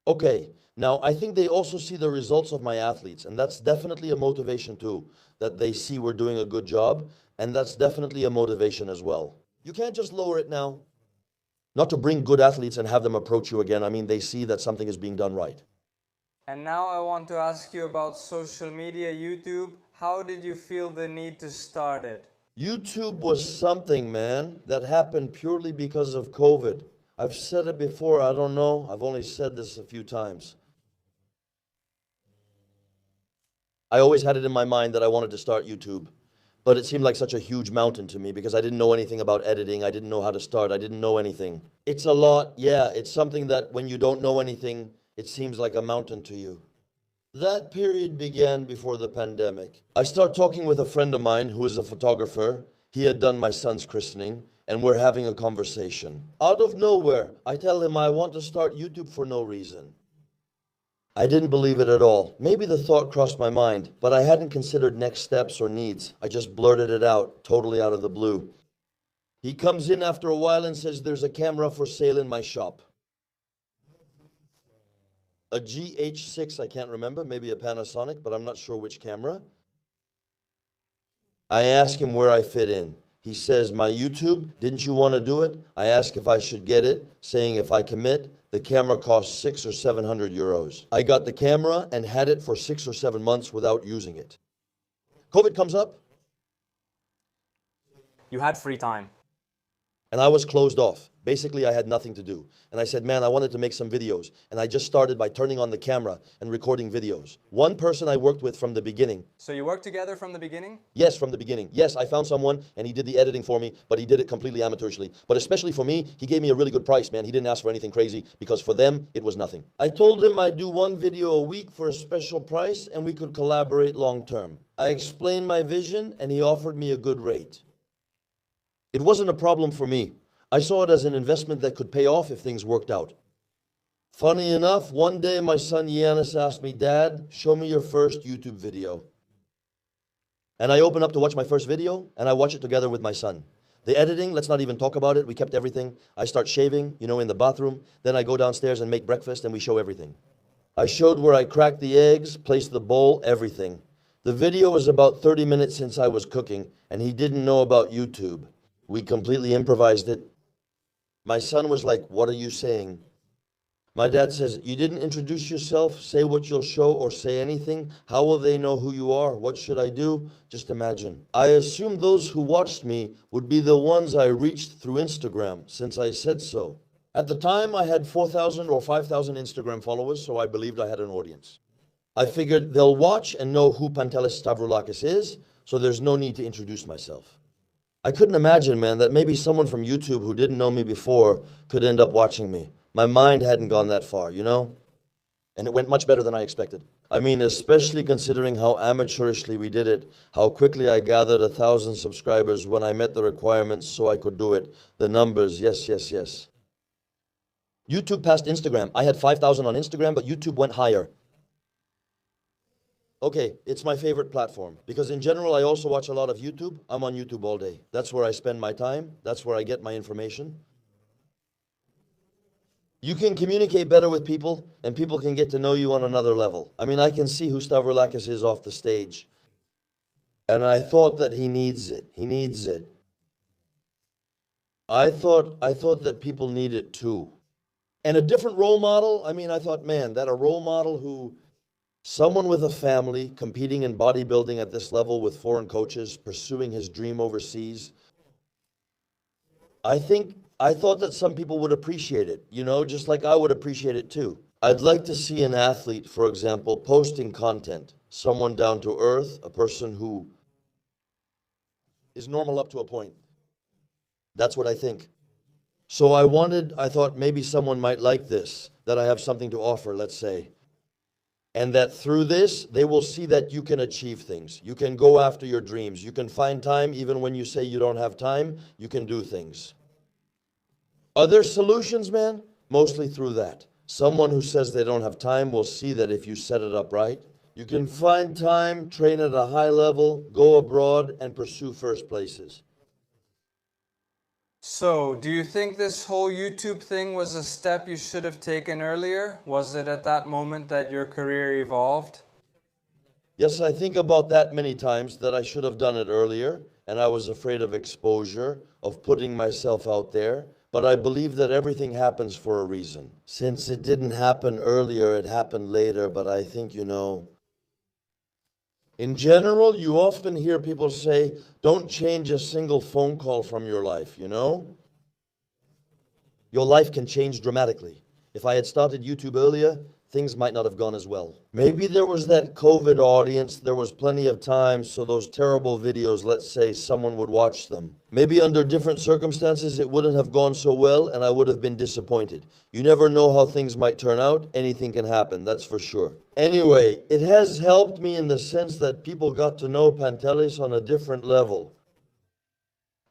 [SPEAKER 1] Okay, now I think they also see the results of my athletes, and that's definitely a motivation too, that they see we're doing a good job, and that's definitely a motivation as well. You can't just lower it now. Not to bring good athletes and have them approach you again. I mean, they see that something is being done right.
[SPEAKER 2] And now I want to ask you about social media, YouTube. How did you feel the need to start it?
[SPEAKER 1] YouTube was something, man, that happened purely because of COVID. I've said it before, I don't know. I've only said this a few times. I always had it in my mind that I wanted to start YouTube. But it seemed like such a huge mountain to me because I didn't know anything about editing. I didn't know how to start. I didn't know anything. It's a lot, yeah. It's something that when you don't know anything, it seems like a mountain to you. That period began before the pandemic. I started talking with a friend of mine who is a photographer. He had done my son's christening, and we're having a conversation. Out of nowhere, I tell him I want to start YouTube for no reason. I didn't believe it at all. Maybe the thought crossed my mind, but I hadn't considered next steps or needs. I just blurted it out, totally out of the blue. He comes in after a while and says there's a camera for sale in my shop. A GH6, I can't remember, maybe a Panasonic, but I'm not sure which camera. I ask him where I fit in. He says, my YouTube, didn't you want to do it? I ask if I should get it, saying if I commit, the camera costs 600 or 700 euros. I got the camera and had it for 6 or 7 months without using it. COVID comes up.
[SPEAKER 2] You had free time.
[SPEAKER 1] And I was closed off. Basically, I had nothing to do. And I said, man, I wanted to make some videos. And I just started by turning on the camera and recording videos. One person I worked with from the beginning.
[SPEAKER 2] So you worked together from the beginning?
[SPEAKER 1] Yes, from the beginning. Yes, I found someone and he did the editing for me, but he did it completely amateurishly. But especially for me, he gave me a really good price, man. He didn't ask for anything crazy because for them, it was nothing. I told him I'd do one video a week for a special price and we could collaborate long term. I explained my vision and he offered me a good rate. It wasn't a problem for me. I saw it as an investment that could pay off if things worked out. Funny enough, one day my son Giannis asked me, Dad, show me your first YouTube video. And I open up to watch my first video, and I watch it together with my son. The editing, let's not even talk about it. We kept everything. I start shaving, in the bathroom. Then I go downstairs and make breakfast, and we show everything. I showed where I cracked the eggs, placed the bowl, everything. The video was about 30 minutes since I was cooking, and he didn't know about YouTube. We completely improvised it. My son was like, what are you saying? My dad says, you didn't introduce yourself, say what you'll show, or say anything. How will they know who you are? What should I do? Just imagine. I assumed those who watched me would be the ones I reached through Instagram, since I said so. At the time, I had 4,000 or 5,000 Instagram followers, so I believed I had an audience. I figured they'll watch and know who Pantelis Stavroulakis is, so there's no need to introduce myself. I couldn't imagine, man, that maybe someone from YouTube who didn't know me before could end up watching me. My mind hadn't gone that far, And it went much better than I expected. I mean, especially considering how amateurishly we did it, how quickly I gathered 1,000 subscribers when I met the requirements so I could do it. The numbers, yes. YouTube passed Instagram. I had 5,000 on Instagram, but YouTube went higher. Okay, it's my favorite platform because in general, I also watch a lot of YouTube. I'm on YouTube all day. That's where I spend my time. That's where I get my information. You can communicate better with people, and people can get to know you on another level. I mean, I can see who Stavroulakis is off the stage. And I thought that he needs it. He needs it. I thought that people need it too. And a different role model, I mean, I thought, man, that a role model who, someone with a family, competing in bodybuilding at this level with foreign coaches, pursuing his dream overseas. I thought that some people would appreciate it, you know, just like I would appreciate it too. I'd like to see an athlete, for example, posting content. Someone down to earth, a person who is normal up to a point. That's what I think. So I thought maybe someone might like this, that I have something to offer, let's say. And that through this, they will see that you can achieve things. You can go after your dreams. You can find time, even when you say you don't have time, you can do things. Are there solutions, man? Mostly through that. Someone who says they don't have time will see that if you set it up right, you can find time, train at a high level, go abroad, and pursue first places.
[SPEAKER 2] So, do you think this whole YouTube thing was a step you should have taken earlier? Was it at that moment that your career evolved?
[SPEAKER 1] Yes, I think about that many times, that I should have done it earlier, and I was afraid of exposure, of putting myself out there. But I believe that everything happens for a reason. Since it didn't happen earlier, it happened later, but I think, you know, in general, you often hear people say, don't change a single phone call from your life, you know? Your life can change dramatically. If I had started YouTube earlier, things might not have gone as well. Maybe there was that COVID audience, there was plenty of time, so those terrible videos, let's say someone would watch them. Maybe under different circumstances, it wouldn't have gone so well, and I would have been disappointed. You never know how things might turn out. Anything can happen, that's for sure. Anyway, it has helped me in the sense that people got to know Pantelis on a different level.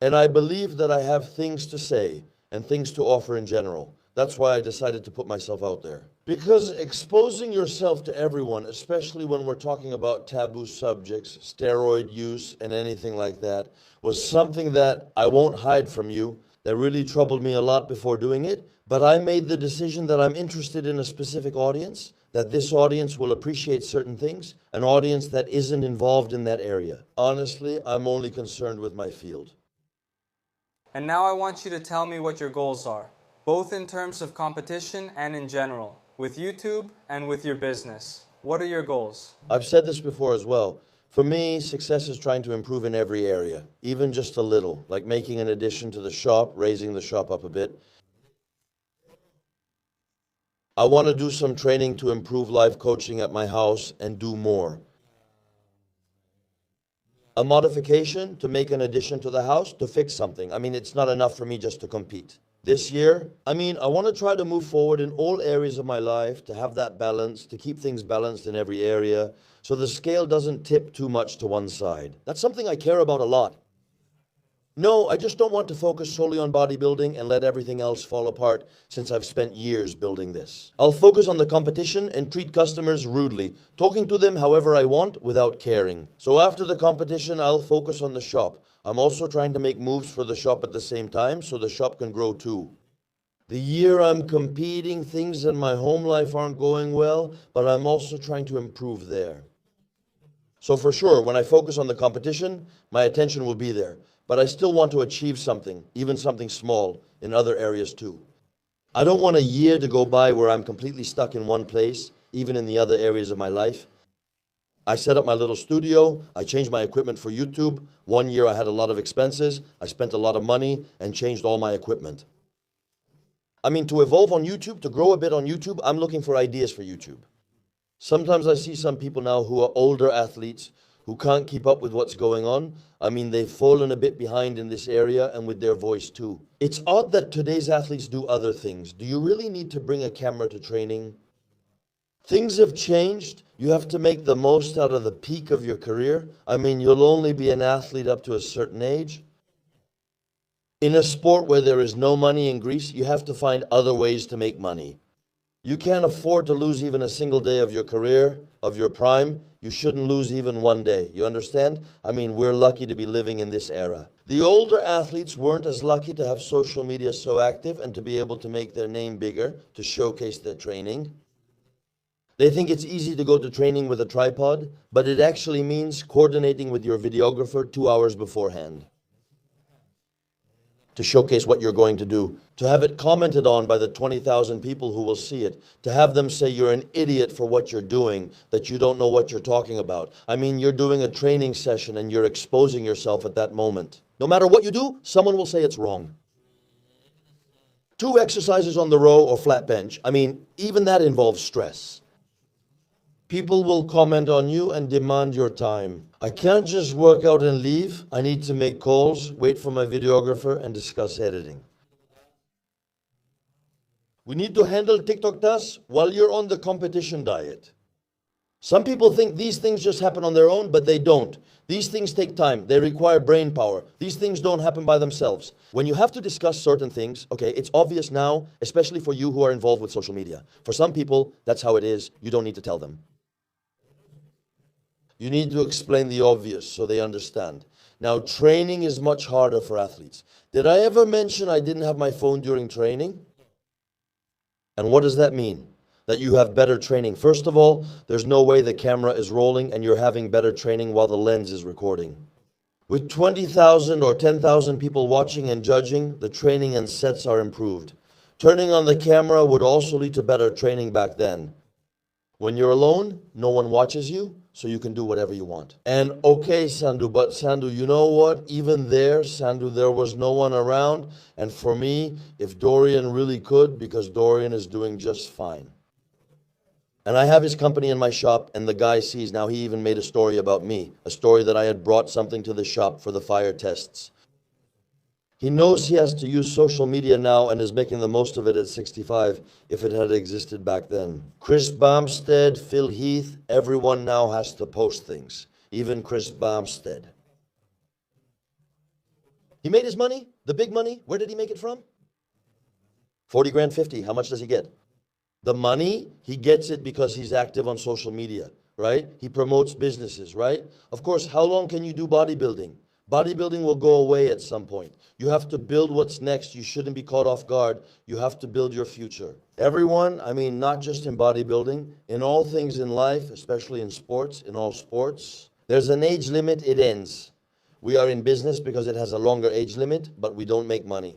[SPEAKER 1] And I believe that I have things to say and things to offer in general. That's why I decided to put myself out there. Because exposing yourself to everyone, especially when we're talking about taboo subjects, steroid use, and anything like that, was something that I won't hide from you, that really troubled me a lot before doing it. But I made the decision that I'm interested in a specific audience, that this audience will appreciate certain things, an audience that isn't involved in that area. Honestly, I'm only concerned with my field.
[SPEAKER 2] And now I want you to tell me what your goals are, both in terms of competition and in general, with YouTube and with your business. What are your goals?
[SPEAKER 1] I've said this before as well. For me, success is trying to improve in every area, even just a little, like making an addition to the shop, raising the shop up a bit. I want to do some training to improve life coaching at my house and do more. A modification to make an addition to the house to fix something. I mean, it's not enough for me just to compete. This year, I want to try to move forward in all areas of my life, to have that balance, to keep things balanced in every area, so the scale doesn't tip too much to one side. That's something I care about a lot. No, I just don't want to focus solely on bodybuilding and let everything else fall apart, since I've spent years building this. I'll focus on the competition and treat customers rudely, talking to them however I want without caring. So after the competition, I'll focus on the shop. I'm also trying to make moves for the shop at the same time, so the shop can grow too. The year I'm competing, things in my home life aren't going well, but I'm also trying to improve there. So for sure, when I focus on the competition, my attention will be there. But I still want to achieve something, even something small, in other areas too. I don't want a year to go by where I'm completely stuck in one place, even in the other areas of my life. I set up my little studio, I changed my equipment for YouTube. 1 year I had a lot of expenses, I spent a lot of money, and changed all my equipment. To evolve on YouTube, to grow a bit on YouTube, I'm looking for ideas for YouTube. Sometimes I see some people now who are older athletes who can't keep up with what's going on. They've fallen a bit behind in this area and with their voice too. It's odd that today's athletes do other things. Do you really need to bring a camera to training? Things have changed. You have to make the most out of the peak of your career. You'll only be an athlete up to a certain age. In a sport where there is no money in Greece, you have to find other ways to make money. You can't afford to lose even a single day of your career, of your prime, you shouldn't lose even one day. You understand? I mean, we're lucky to be living in this era. The older athletes weren't as lucky to have social media so active and to be able to make their name bigger, to showcase their training. They think it's easy to go to training with a tripod, but it actually means coordinating with your videographer 2 hours beforehand to showcase what you're going to do, to have it commented on by the 20,000 people who will see it, to have them say you're an idiot for what you're doing, that you don't know what you're talking about. I mean, you're doing a training session and you're exposing yourself at that moment. No matter what you do, someone will say it's wrong. 2 exercises on the row or flat bench, I mean, even that involves stress. People will comment on you and demand your time. I can't just work out and leave. I need to make calls, wait for my videographer, and discuss editing. We need to handle TikTok tasks while you're on the competition diet. Some people think these things just happen on their own, but they don't. These things take time. They require brain power. These things don't happen by themselves. When you have to discuss certain things, okay, it's obvious now, especially for you who are involved with social media. For some people, that's how it is. You don't need to tell them. You need to explain the obvious so they understand. Now, training is much harder for athletes. Did I ever mention I didn't have my phone during training? And what does that mean? That you have better training. First of all, there's no way the camera is rolling and you're having better training while the lens is recording. With 20,000 or 10,000 people watching and judging, the training and sets are improved. Turning on the camera would also lead to better training back then. When you're alone, no one watches you, so you can do whatever you want. And okay, Sandu, but Sandu, you know what? Even there, Sandu, there was no one around. And for me, if Dorian really could, because Dorian is doing just fine. And I have his company in my shop, and the guy sees, now he even made a story about me, a story that I had brought something to the shop for the fire tests. He knows he has to use social media now and is making the most of it at 65 if it had existed back then. Chris Bumstead, Phil Heath, everyone now has to post things. Even Chris Bumstead. He made his money, the big money. Where did he make it from? 40 grand, 50. How much does he get? The money, he gets it because he's active on social media, right? He promotes businesses, right? Of course, how long can you do bodybuilding? Bodybuilding will go away at some point. You have to build what's next. You shouldn't be caught off guard. You have to build your future. Everyone, I mean, not just in bodybuilding, in all things in life, especially in sports, in all sports, there's an age limit, it ends. We are in business because it has a longer age limit, but we don't make money.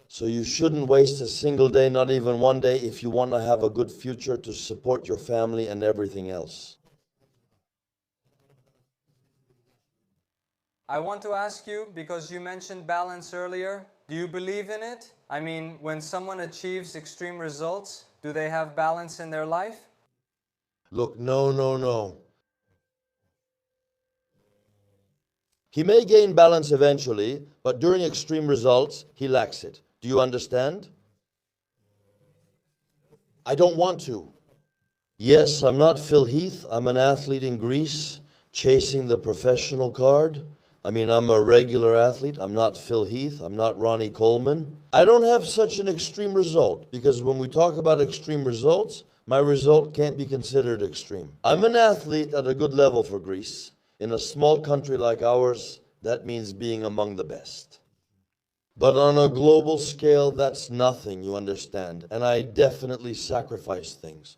[SPEAKER 1] So you shouldn't waste a single day, not even one day, if you want to have a good future to support your family and everything else.
[SPEAKER 2] I want to ask you, because you mentioned balance earlier, do you believe in it? I mean, when someone achieves extreme results, do they have balance in their life?
[SPEAKER 1] Look, no. He may gain balance eventually, but during extreme results, he lacks it. Do you understand? I don't want to. Yes, I'm not Phil Heath. I'm an athlete in Greece, chasing the professional card. I mean, I'm a regular athlete. I'm not Phil Heath. I'm not Ronnie Coleman. I don't have such an extreme result, because when we talk about extreme results, my result can't be considered extreme. I'm an athlete at a good level for Greece. In a small country like ours, that means being among the best. But on a global scale, that's nothing, you understand. And I definitely sacrifice things.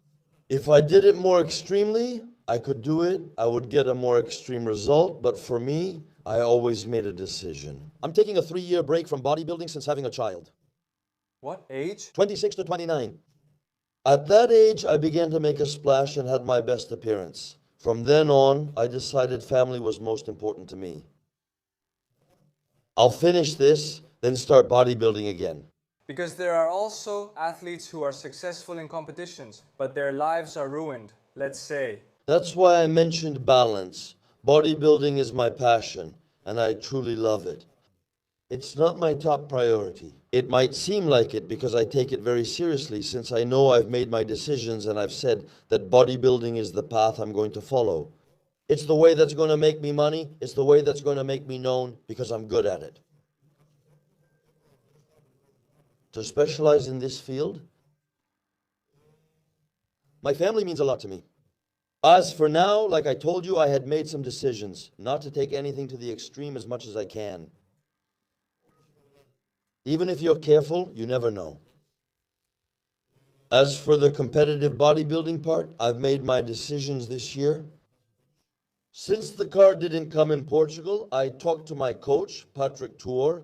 [SPEAKER 1] If I did it more extremely, I could do it. I would get a more extreme result. But for me, I always made a decision. I'm taking a 3-year break from bodybuilding since having a child.
[SPEAKER 2] What age?
[SPEAKER 1] 26 to 29. At that age, I began to make a splash and had my best appearance. From then on, I decided family was most important to me. I'll finish this, then start bodybuilding again.
[SPEAKER 2] Because there are also athletes who are successful in competitions, but their lives are ruined, let's say.
[SPEAKER 1] That's why I mentioned balance. Bodybuilding is my passion, and I truly love it. It's not my top priority. It might seem like it because I take it very seriously, since I know I've made my decisions and I've said that bodybuilding is the path I'm going to follow. It's the way that's going to make me money. It's the way that's going to make me known because I'm good at it. To specialize in this field, my family means a lot to me. As for now, like I told you, I had made some decisions not to take anything to the extreme as much as I can. Even if you're careful, you never know. As for the competitive bodybuilding part, I've made my decisions this year. Since the card didn't come in Portugal, I talked to my coach, Patrick Tour,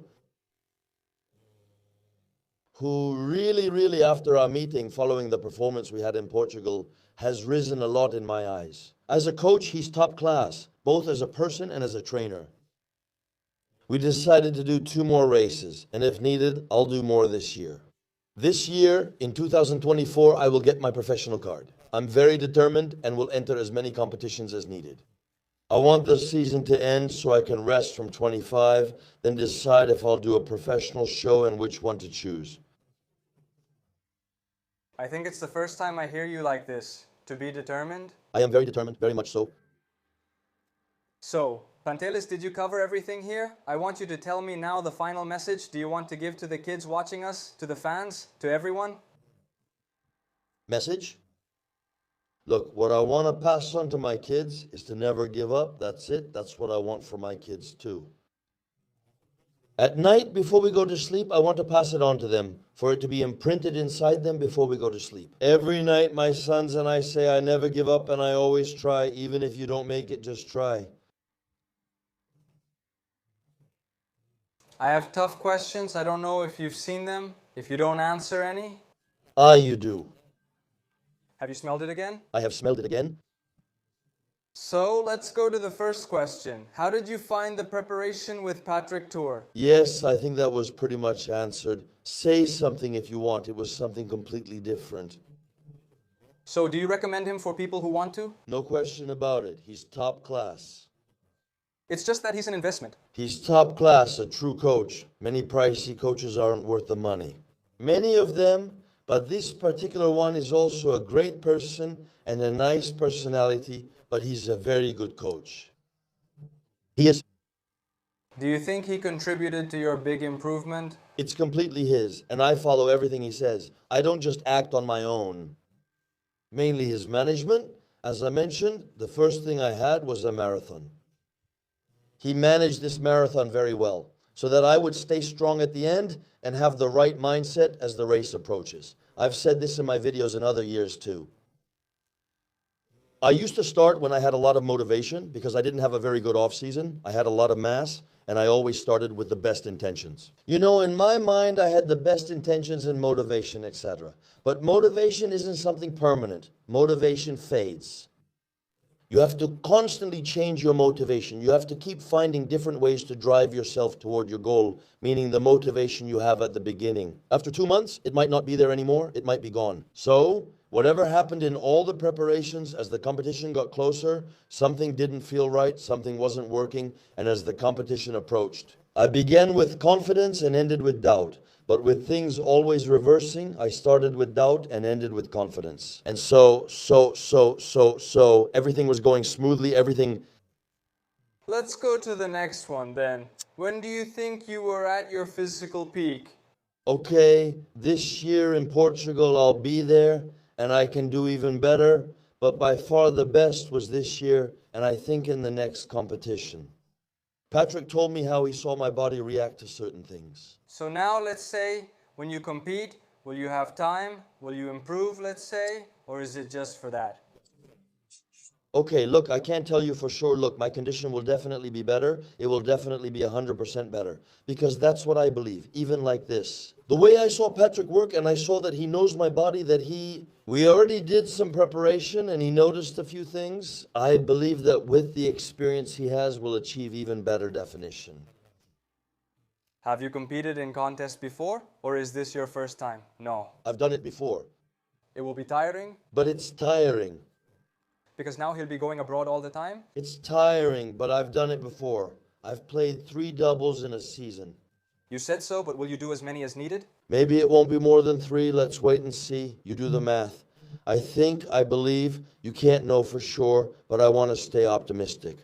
[SPEAKER 1] who really, after our meeting following the performance we had in Portugal, has risen a lot in my eyes. As a coach, he's top class, both as a person and as a trainer. We decided to do 2 more races, and if needed, I'll do more this year. This year, in 2024, I will get my professional card. I'm very determined and will enter as many competitions as needed. I want the season to end so I can rest from 25, then decide if I'll do a professional show and which one to choose.
[SPEAKER 2] I think it's the first time I hear you like this. To be determined?
[SPEAKER 1] I am very determined, very much so.
[SPEAKER 2] So, Pantelis, did you cover everything here? I want you to tell me now the final message. Do you want to give to the kids watching us, to the fans, to everyone?
[SPEAKER 1] Message? Look, what I want to pass on to my kids is to never give up. That's it. That's what I want for my kids too. At night, before we go to sleep, I want to pass it on to them, for it to be imprinted inside them before we go to sleep. Every night, my sons and I say, I never give up and I always try. Even if you don't make it, just try.
[SPEAKER 2] I have tough questions. I don't know if you've seen them. If you don't answer any.
[SPEAKER 1] You do.
[SPEAKER 2] Have you smelled it again?
[SPEAKER 1] I have smelled it again.
[SPEAKER 2] So, let's go to the first question. How did you find the preparation with Patrick Tour?
[SPEAKER 1] Yes, I think that was pretty much answered. Say something if you want. It was something completely different.
[SPEAKER 2] So, do you recommend him for people who want to?
[SPEAKER 1] No question about it. He's top class.
[SPEAKER 2] It's just that he's an investment.
[SPEAKER 1] He's top class, a true coach. Many pricey coaches aren't worth the money. Many of them, but this particular one is also a great person and a nice personality, but he's a very good coach. He is.
[SPEAKER 2] Do you think he contributed to your big improvement?
[SPEAKER 1] It's completely his, and I follow everything he says. I don't just act on my own. Mainly his management. As I mentioned, the first thing I had was a marathon. He managed this marathon very well, so that I would stay strong at the end and have the right mindset as the race approaches. I've said this in my videos in other years too. I used to start when I had a lot of motivation because I didn't have a very good off season. I had a lot of mass and I always started with the best intentions. You know, in my mind, I had the best intentions and motivation, etc. But motivation isn't something permanent. Motivation fades. You have to constantly change your motivation. You have to keep finding different ways to drive yourself toward your goal, meaning the motivation you have at the beginning. After 2 months, it might not be there anymore. It might be gone. So, whatever happened in all the preparations, as the competition got closer, something didn't feel right, something wasn't working, and as the competition approached, I began with confidence and ended with doubt. But with things always reversing, I started with doubt and ended with confidence. And so, everything was going smoothly, everything.
[SPEAKER 2] Let's go to the next one then. When do you think you were at your physical peak?
[SPEAKER 1] Okay, this year in Portugal, I'll be there. And I can do even better, but by far the best was this year, and I think in the next competition. Patrick told me how he saw my body react to certain things.
[SPEAKER 2] So now let's say, when you compete, will you have time? Will you improve, let's say? Or is it just for that?
[SPEAKER 1] Okay, look, I can't tell you for sure. Look, my condition will definitely be better. It will definitely be 100% better. Because that's what I believe, even like this. The way I saw Patrick work and I saw that he knows my body, that we already did some preparation and he noticed a few things. I believe that with the experience he has, we'll achieve even better definition.
[SPEAKER 2] Have you competed in contests before? Or is this your first time? No.
[SPEAKER 1] I've done it before.
[SPEAKER 2] It will be tiring?
[SPEAKER 1] But it's tiring.
[SPEAKER 2] Because now he'll be going abroad all the time?
[SPEAKER 1] It's tiring, but I've done it before. I've played 3 doubles in a season.
[SPEAKER 2] You said so, but will you do as many as needed?
[SPEAKER 1] Maybe it won't be more than 3. Let's wait and see. You do the math. I believe, you can't know for sure, but I want to stay optimistic.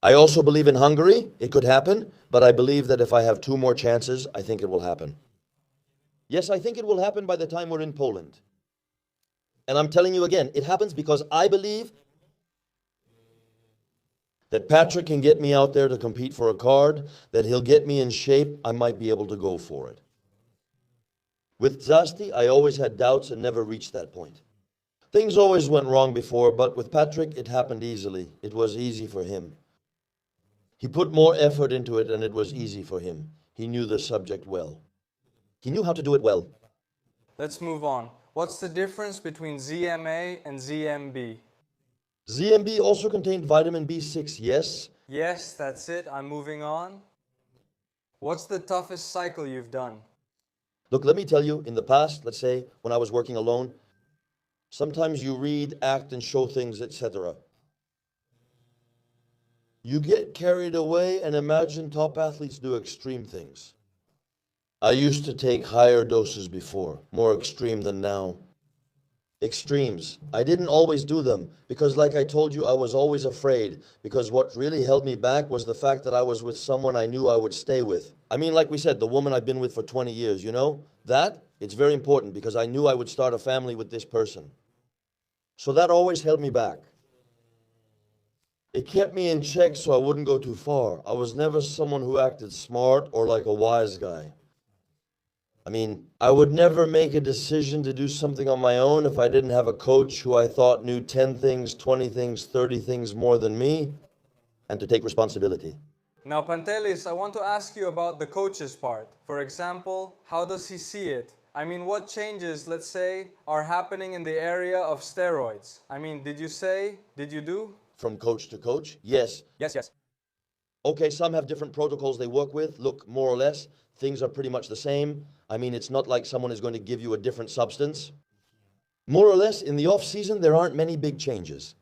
[SPEAKER 1] I also believe in Hungary. It could happen, but I believe that if I have 2 more chances, I think it will happen. Yes, I think it will happen by the time we're in Poland. And I'm telling you again, it happens because I believe that Patrick can get me out there to compete for a card, that he'll get me in shape, I might be able to go for it. With Zasti, I always had doubts and never reached that point. Things always went wrong before, but with Patrick, it happened easily. It was easy for him. He put more effort into it and it was easy for him. He knew the subject well. He knew how to do it well.
[SPEAKER 2] Let's move on. What's the difference between ZMA and ZMB?
[SPEAKER 1] ZMB also contained vitamin B6, yes.
[SPEAKER 2] Yes, that's it. I'm moving on. What's the toughest cycle you've done?
[SPEAKER 1] Look, let me tell you, in the past, let's say, when I was working alone, sometimes you read, act, and show things, etc. You get carried away and imagine top athletes do extreme things. I used to take higher doses before, more extreme than now. Extremes. I didn't always do them because, like I told you, I was always afraid, because what really held me back was the fact that I was with someone I knew I would stay with. I mean, like we said, the woman I've been with for 20 years, you know? That, it's very important because I knew I would start a family with this person. So that always held me back. It kept me in check so I wouldn't go too far. I was never someone who acted smart or like a wise guy. I mean, I would never make a decision to do something on my own if I didn't have a coach who I thought knew 10 things, 20 things, 30 things more than me, and to take responsibility.
[SPEAKER 2] Now, Pantelis, I want to ask you about the coach's part. For example, how does he see it? I mean, what changes, let's say, are happening in the area of steroids? I mean, did you do?
[SPEAKER 1] From coach to coach? Yes.
[SPEAKER 2] Yes.
[SPEAKER 1] Okay, some have different protocols they work with. Look, more or less, things are pretty much the same. I mean, it's not like someone is going to give you a different substance. More or less, in the off-season, there aren't many big changes.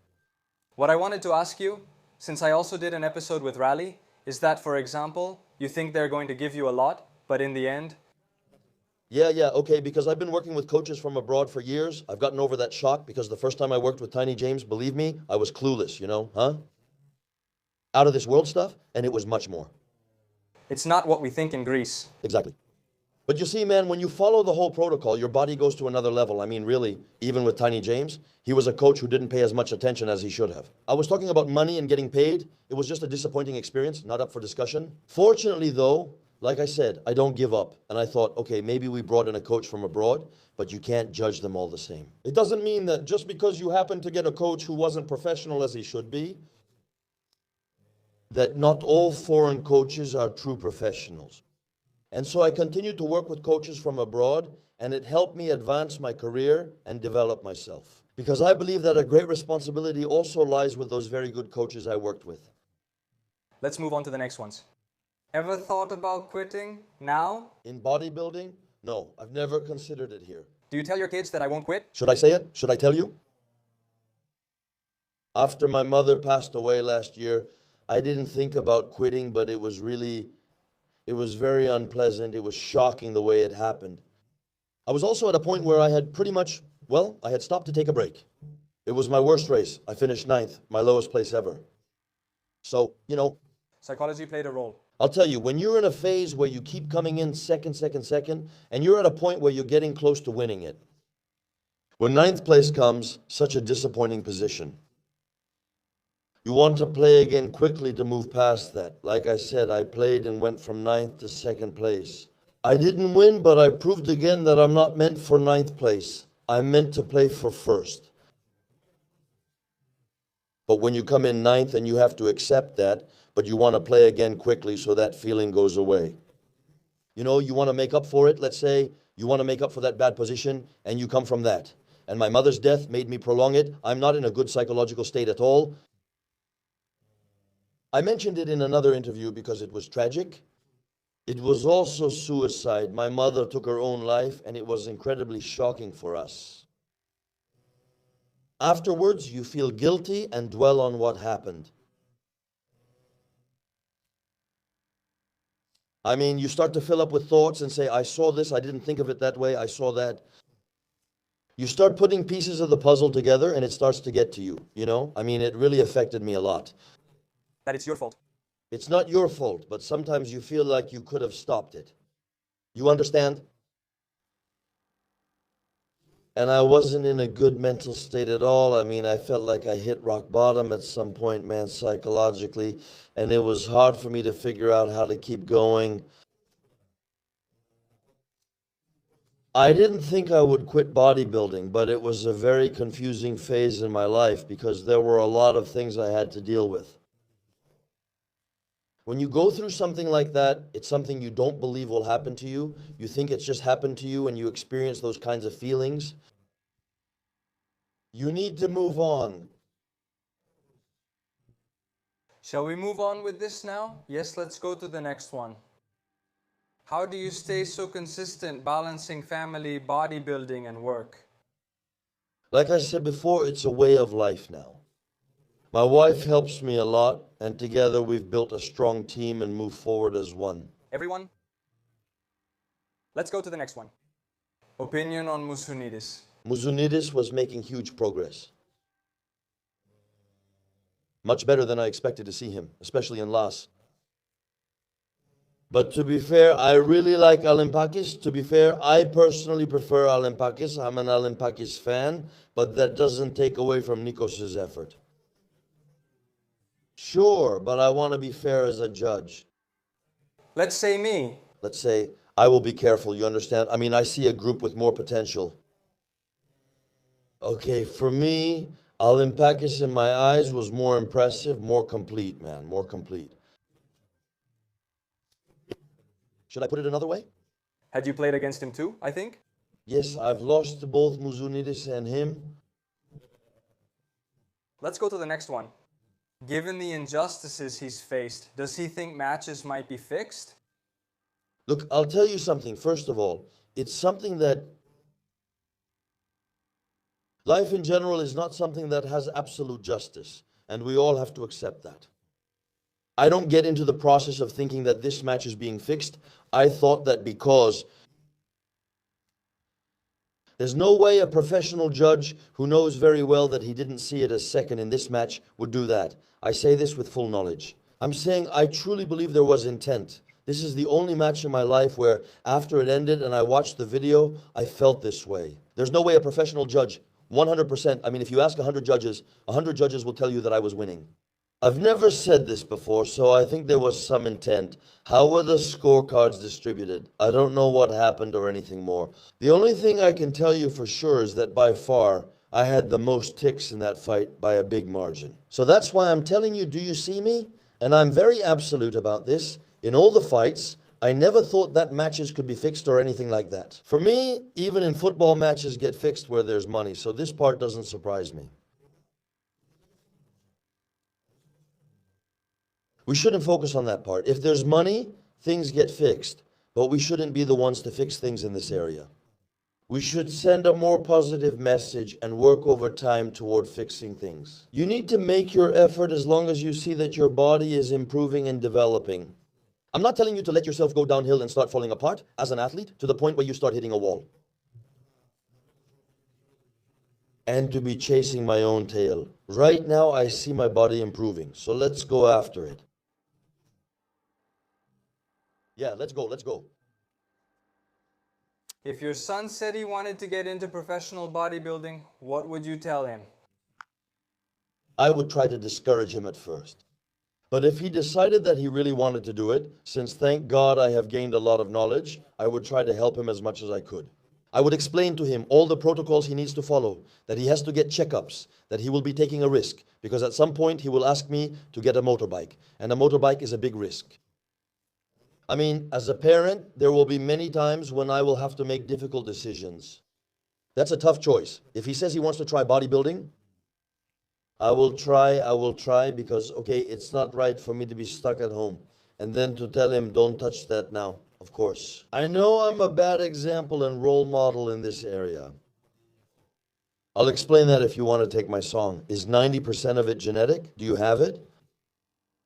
[SPEAKER 2] What I wanted to ask you, since I also did an episode with Rally, is that, for example, you think they're going to give you a lot, but in the end...
[SPEAKER 1] Yeah, okay, because I've been working with coaches from abroad for years. I've gotten over that shock because the first time I worked with Tiny James, believe me, I was clueless, you know, out of this world stuff, and it was much more.
[SPEAKER 2] It's not what we think in Greece.
[SPEAKER 1] Exactly. But you see, man, when you follow the whole protocol, your body goes to another level. I mean, really, even with Tiny James, he was a coach who didn't pay as much attention as he should have. I was talking about money and getting paid. It was just a disappointing experience, not up for discussion. Fortunately, though, like I said, I don't give up. And I thought, okay, maybe we brought in a coach from abroad, but you can't judge them all the same. It doesn't mean that just because you happen to get a coach who wasn't professional as he should be, that not all foreign coaches are true professionals. And so I continued to work with coaches from abroad, and it helped me advance my career and develop myself. Because I believe that a great responsibility also lies with those very good coaches I worked with.
[SPEAKER 2] Let's move on to the next ones. Ever thought about quitting now?
[SPEAKER 1] In bodybuilding? No, I've never considered it here.
[SPEAKER 2] Do you tell your kids that I won't quit?
[SPEAKER 1] Should I say it? Should I tell you? After my mother passed away last year, I didn't think about quitting, but it was very unpleasant. It was shocking the way it happened. I was also at a point where I had pretty much, I had stopped to take a break. It was my worst race. I finished 9th, my lowest place ever. So, you know.
[SPEAKER 2] Psychology played a role.
[SPEAKER 1] I'll tell you, when you're in a phase where you keep coming in second, and you're at a point where you're getting close to winning it. When 9th place comes, such a disappointing position. You want to play again quickly to move past that. Like I said, I played and went from 9th to 2nd place. I didn't win, but I proved again that I'm not meant for 9th place. I'm meant to play for 1st. But when you come in 9th and you have to accept that, but you want to play again quickly so that feeling goes away. You know, you want to make up for it. Let's say you want to make up for that bad position and you come from that. And my mother's death made me prolong it. I'm not in a good psychological state at all. I mentioned it in another interview because it was tragic. It was also suicide. My mother took her own life and it was incredibly shocking for us. Afterwards, you feel guilty and dwell on what happened. I mean, you start to fill up with thoughts and say, I saw this, I didn't think of it that way, I saw that. You start putting pieces of the puzzle together and it starts to get to you, you know? I mean, it really affected me a lot.
[SPEAKER 2] That it's your fault.
[SPEAKER 1] It's not your fault, but sometimes you feel like you could have stopped it. You understand? And I wasn't in a good mental state at all. I mean, I felt like I hit rock bottom at some point, man, psychologically. And it was hard for me to figure out how to keep going. I didn't think I would quit bodybuilding, but it was a very confusing phase in my life because there were a lot of things I had to deal with. When you go through something like that, it's something you don't believe will happen to you. You think it's just happened to you and you experience those kinds of feelings. You need to move on.
[SPEAKER 2] Shall we move on with this now? Yes, let's go to the next one. How do you stay so consistent balancing family, bodybuilding, and work?
[SPEAKER 1] Like I said before, it's a way of life now. My wife helps me a lot, and together we've built a strong team and move forward as one.
[SPEAKER 2] Everyone, let's go to the next one. Opinion on Musunidis.
[SPEAKER 1] Musunidis was making huge progress. Much better than I expected to see him, especially in Las. But to be fair, I really like Alimpakis. To be fair, I personally prefer Alimpakis. I'm an Alimpakis fan, but that doesn't take away from Nikos's effort. Sure, but I want to be fair as a judge.
[SPEAKER 2] Let's say me.
[SPEAKER 1] Let's say, I will be careful, you understand? I mean, I see a group with more potential. Okay, for me, Alimpakis in my eyes was more impressive, more complete, man, more complete. Should I put it another way?
[SPEAKER 2] Had you played against him too, I think?
[SPEAKER 1] Yes, I've lost to both Musunidis and him.
[SPEAKER 2] Let's go to the next one. Given the injustices he's faced, does he think matches might be fixed?
[SPEAKER 1] Look, I'll tell you something. First of all, it's something that life in general is not something that has absolute justice, and we all have to accept that. I don't get into the process of thinking that this match is being fixed. I thought that because there's no way a professional judge who knows very well that he didn't see it as second in this match would do that. I say this with full knowledge. I'm saying I truly believe there was intent. This is the only match in my life where after it ended and I watched the video, I felt this way. There's no way a professional judge, 100%, I mean, if you ask 100 judges will tell you that I was winning. I've never said this before, so I think there was some intent. How were the scorecards distributed? I don't know what happened or anything more. The only thing I can tell you for sure is that by far, I had the most ticks in that fight by a big margin. So that's why I'm telling you, do you see me? And I'm very absolute about this. In all the fights, I never thought that matches could be fixed or anything like that. For me, even in football, matches get fixed where there's money, so this part doesn't surprise me. We shouldn't focus on that part. If there's money, things get fixed. But we shouldn't be the ones to fix things in this area. We should send a more positive message and work over time toward fixing things. You need to make your effort as long as you see that your body is improving and developing. I'm not telling you to let yourself go downhill and start falling apart as an athlete to the point where you start hitting a wall. And to be chasing my own tail. Right now, I see my body improving, so let's go after it. Yeah, let's go.
[SPEAKER 2] If your son said he wanted to get into professional bodybuilding, what would you tell him?
[SPEAKER 1] I would try to discourage him at first. But if he decided that he really wanted to do it, since thank God I have gained a lot of knowledge, I would try to help him as much as I could. I would explain to him all the protocols he needs to follow, that he has to get checkups, that he will be taking a risk, because at some point he will ask me to get a motorbike, and a motorbike is a big risk. I mean, as a parent, there will be many times when I will have to make difficult decisions. That's a tough choice. If he says he wants to try bodybuilding, I will try because, okay, it's not right for me to be stuck at home. And then to tell him, don't touch that now, of course. I know I'm a bad example and role model in this area. I'll explain that if you want to take my song. Is 90% of it genetic? Do you have it?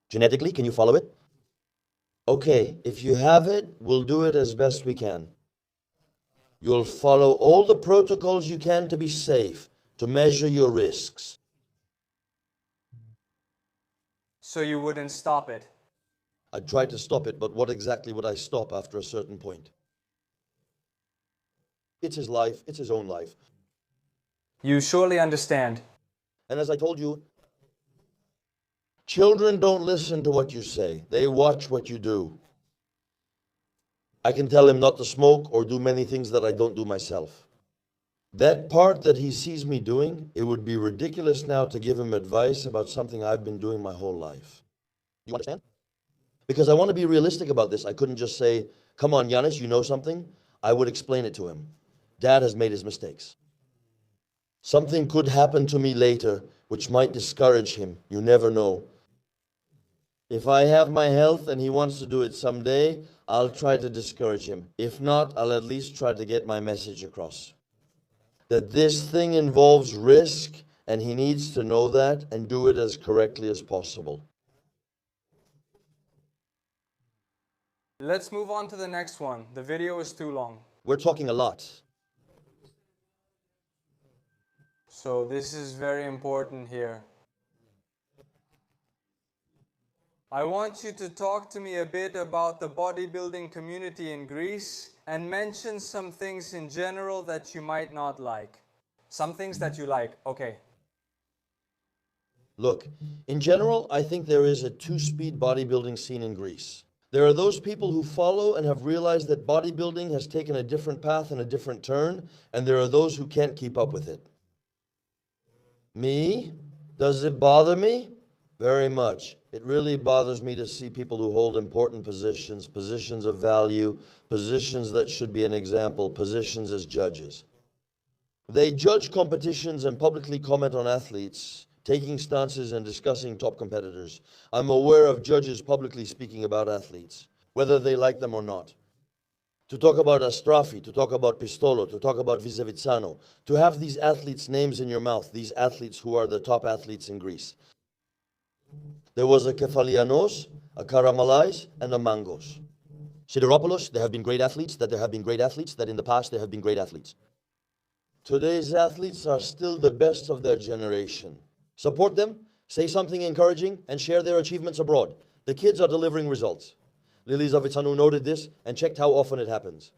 [SPEAKER 1] Genetically, can you follow it? Okay, if you have it, we'll do it as best we can. You'll follow all the protocols you can to be safe, to measure your risks.
[SPEAKER 2] So you wouldn't stop it?
[SPEAKER 1] I'd try to stop it, but what exactly would I stop after a certain point? It's his life, it's his own life.
[SPEAKER 2] You surely understand.
[SPEAKER 1] And as I told you, children don't listen to what you say. They watch what you do. I can tell him not to smoke or do many things that I don't do myself. That part that he sees me doing, it would be ridiculous now to give him advice about something I've been doing my whole life. You understand? Because I want to be realistic about this. I couldn't just say, come on, Yanis, you know something? I would explain it to him. Dad has made his mistakes. Something could happen to me later which might discourage him. You never know. If I have my health and he wants to do it someday, I'll try to discourage him. If not, I'll at least try to get my message across. That this thing involves risk, and he needs to know that and do it as correctly as possible.
[SPEAKER 2] Let's move on to the next one. The video is too long.
[SPEAKER 1] We're talking a lot.
[SPEAKER 2] So this is very important here. I want you to talk to me a bit about the bodybuilding community in Greece and mention some things in general that you might not like. Some things that you like, okay.
[SPEAKER 1] Look, in general, I think there is a two-speed bodybuilding scene in Greece. There are those people who follow and have realized that bodybuilding has taken a different path and a different turn, and there are those who can't keep up with it. Me? Does it bother me? Very much. It really bothers me to see people who hold important positions, positions of value, positions that should be an example, positions as judges. They judge competitions and publicly comment on athletes, taking stances and discussing top competitors. I'm aware of judges publicly speaking about athletes, whether they like them or not. To talk about Astrafi, to talk about Pistolo, to talk about Visevitsano, to have these athletes' names in your mouth, these athletes who are the top athletes in Greece. There was a Kefalianos, a Karamalais, and a Mangos. Sideropoulos, there have been great athletes, that there have been great athletes, that in the past there have been great athletes. Today's athletes are still the best of their generation. Support them, say something encouraging, and share their achievements abroad. The kids are delivering results. Lili Zavitsanu noted this and checked how often it happens.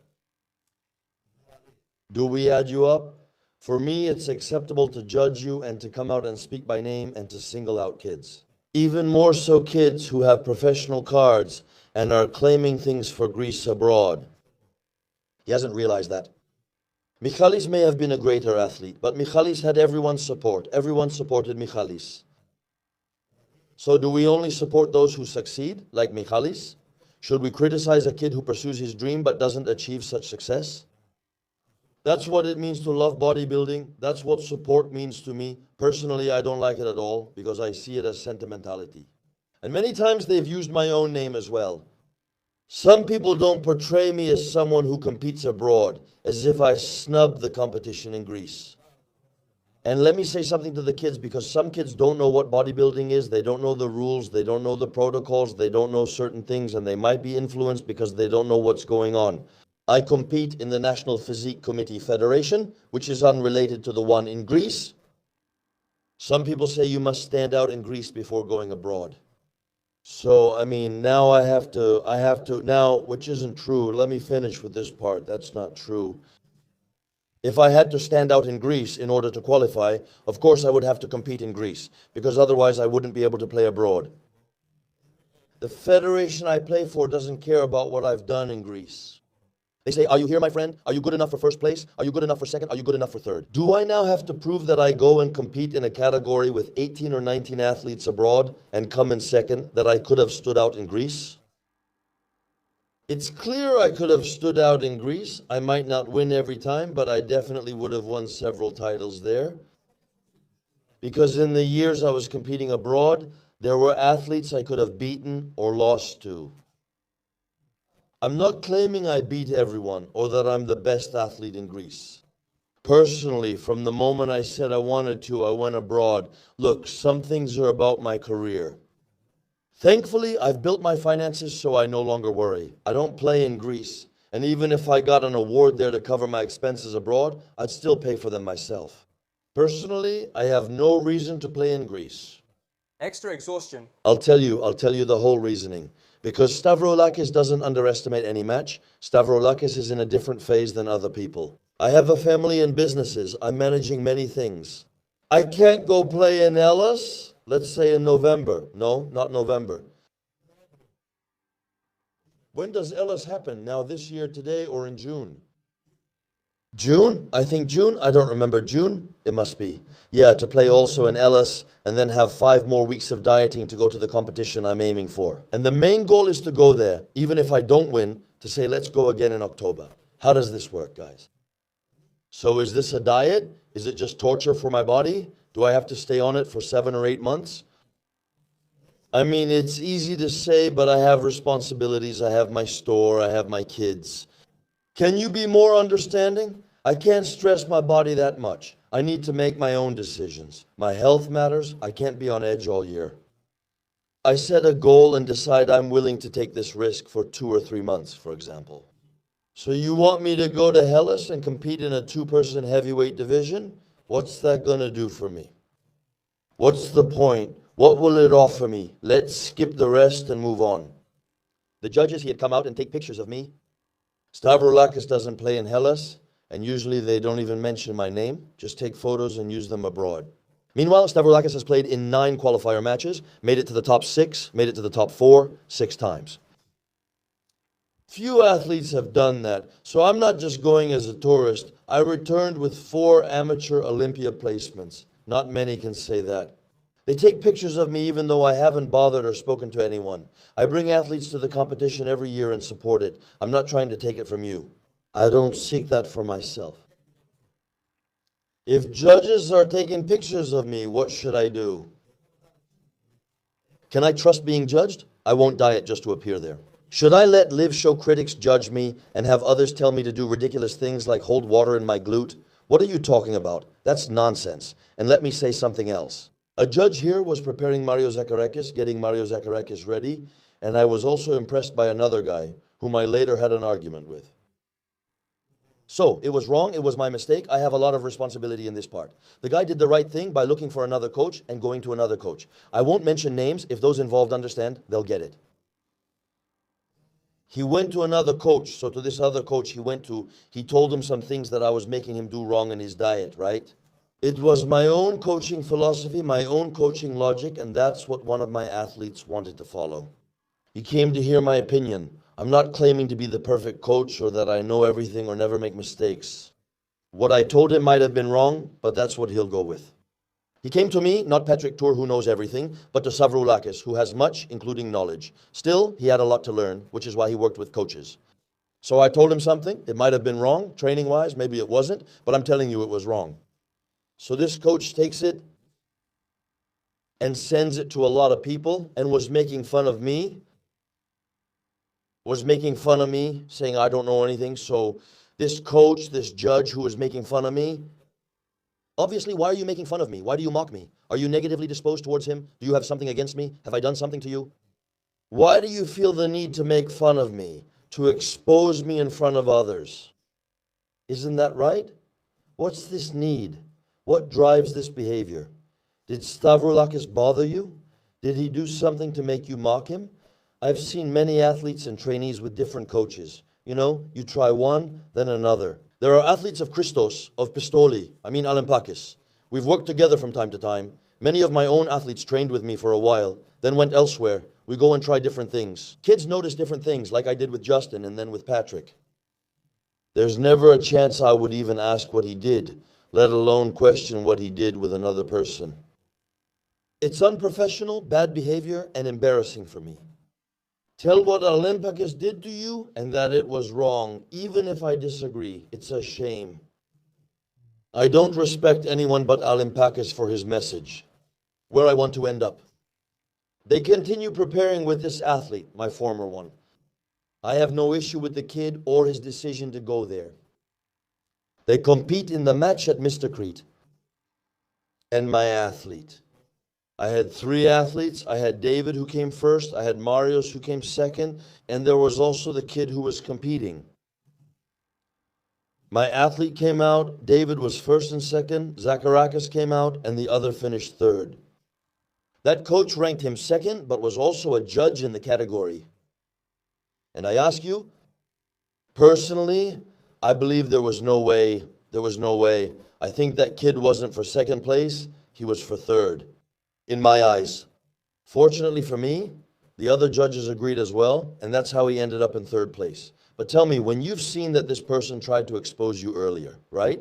[SPEAKER 1] Do we add you up? For me, it's acceptable to judge you and to come out and speak by name and to single out kids. Even more so kids who have professional cards and are claiming things for Greece abroad. He hasn't realized that. Michalis may have been a greater athlete, but Michalis had everyone's support. Everyone supported Michalis. So do we only support those who succeed, like Michalis? Should we criticize a kid who pursues his dream but doesn't achieve such success? That's what it means to love bodybuilding. That's what support means to me. Personally, I don't like it at all because I see it as sentimentality. And many times they've used my own name as well. Some people don't portray me as someone who competes abroad, as if I snubbed the competition in Greece. And let me say something to the kids, because some kids don't know what bodybuilding is, they don't know the rules, they don't know the protocols, they don't know certain things, and they might be influenced because they don't know what's going on. I compete in the National Physique Committee Federation, which is unrelated to the one in Greece. Some people say you must stand out in Greece before going abroad. So, I mean, now I have to, now, which isn't true, let me finish with this part, that's not true. If I had to stand out in Greece in order to qualify, of course I would have to compete in Greece, because otherwise I wouldn't be able to play abroad. The federation I play for doesn't care about what I've done in Greece. They say, are you here, my friend? Are you good enough for first place? Are you good enough for second? Are you good enough for third? Do I now have to prove that I go and compete in a category with 18 or 19 athletes abroad and come in second, that I could have stood out in Greece? It's clear I could have stood out in Greece. I might not win every time, but I definitely would have won several titles there. Because in the years I was competing abroad, there were athletes I could have beaten or lost to. I'm not claiming I beat everyone or that I'm the best athlete in Greece. Personally, from the moment I said I wanted to, I went abroad. Look, some things are about my career. Thankfully, I've built my finances so I no longer worry. I don't play in Greece, and even if I got an award there to cover my expenses abroad, I'd still pay for them myself. Personally, I have no reason to play in Greece.
[SPEAKER 2] Extra exhaustion.
[SPEAKER 1] I'll tell you the whole reasoning. Because Stavroulakis doesn't underestimate any match. Stavroulakis is in a different phase than other people. I have a family and businesses. I'm managing many things. I can't go play in Ellis, let's say in November. No, not November. When does Ellis happen? Now this year, today, or in June? June? I think June. I don't remember. June? It must be. Yeah, to play also in Ellis and then have 5 more weeks of dieting to go to the competition I'm aiming for. And the main goal is to go there, even if I don't win, to say, let's go again in October. How does this work, guys? So is this a diet? Is it just torture for my body? Do I have to stay on it for 7 or 8 months? I mean, it's easy to say, but I have responsibilities. I have my store. I have my kids. Can you be more understanding? I can't stress my body that much. I need to make my own decisions. My health matters. I can't be on edge all year. I set a goal and decide I'm willing to take this risk for 2 or 3 months, for example. So you want me to go to Hellas and compete in a 2-person heavyweight division? What's that going to do for me? What's the point? What will it offer me? Let's skip the rest and move on. The judges, he had come out and take pictures of me. Stavroulakis doesn't play in Hellas, and usually they don't even mention my name, just take photos and use them abroad. Meanwhile, Stavroulakis has played in 9 qualifier matches, made it to the top 6, made it to the top 4, 6 times. Few athletes have done that, so I'm not just going as a tourist. I returned with 4 amateur Olympia placements. Not many can say that. They take pictures of me even though I haven't bothered or spoken to anyone. I bring athletes to the competition every year and support it. I'm not trying to take it from you. I don't seek that for myself. If judges are taking pictures of me, what should I do? Can I trust being judged? I won't diet just to appear there. Should I let live show critics judge me and have others tell me to do ridiculous things like hold water in my glute? What are you talking about? That's nonsense. And let me say something else. A judge here was preparing Mario Zacharakis, getting Mario Zacharakis ready, and I was also impressed by another guy, whom I later had an argument with. So, it was wrong, it was my mistake, I have a lot of responsibility in this part. The guy did the right thing by looking for another coach and going to another coach. I won't mention names, if those involved understand, they'll get it. He went to another coach, so to this other coach he told him some things that I was making him do wrong in his diet, right? It was my own coaching philosophy, my own coaching logic, and that's what one of my athletes wanted to follow. He came to hear my opinion. I'm not claiming to be the perfect coach or that I know everything or never make mistakes. What I told him might have been wrong, but that's what he'll go with. He came to me, not Patrick Tour, who knows everything, but to Stavroulakis, who has much, including knowledge. Still, he had a lot to learn, which is why he worked with coaches. So I told him something. It might have been wrong, training-wise, maybe it wasn't, but I'm telling you it was wrong. So this coach takes it and sends it to a lot of people and was making fun of me, saying I don't know anything. So this coach, this judge who was making fun of me, obviously, why are you making fun of me? Why do you mock me? Are you negatively disposed towards him? Do you have something against me? Have I done something to you? Why do you feel the need to make fun of me, to expose me in front of others? Isn't that right? What's this need? What drives this behavior? Did Stavroulakis bother you? Did he do something to make you mock him? I've seen many athletes and trainees with different coaches. You know, you try one, then another. There are athletes of Christos, of Stavroulakis. We've worked together from time to time. Many of my own athletes trained with me for a while, then went elsewhere. We go and try different things. Kids notice different things, like I did with Justin and then with Patrick. There's never a chance I would even ask what he did, let alone question what he did with another person. It's unprofessional, bad behavior, and embarrassing for me. Tell what Olympakis did to you and that it was wrong, even if I disagree. It's a shame. I don't respect anyone but Olympakis for his message. Where I want to end up. They continue preparing with this athlete, my former one. I have no issue with the kid or his decision to go there. They compete in the match at Mr. Crete. And my athlete. I had 3 athletes. I had David who came first. I had Marius who came second. And there was also the kid who was competing. My athlete came out. David was first and second. Zacharakis came out and the other finished third. That coach ranked him second, but was also a judge in the category. And I ask you, personally, I believe there was no way. There was no way. I think that kid wasn't for second place. He was for third, in my eyes. Fortunately for me, the other judges agreed as well, and that's how he ended up in third place. But tell me, when you've seen that this person tried to expose you earlier, right?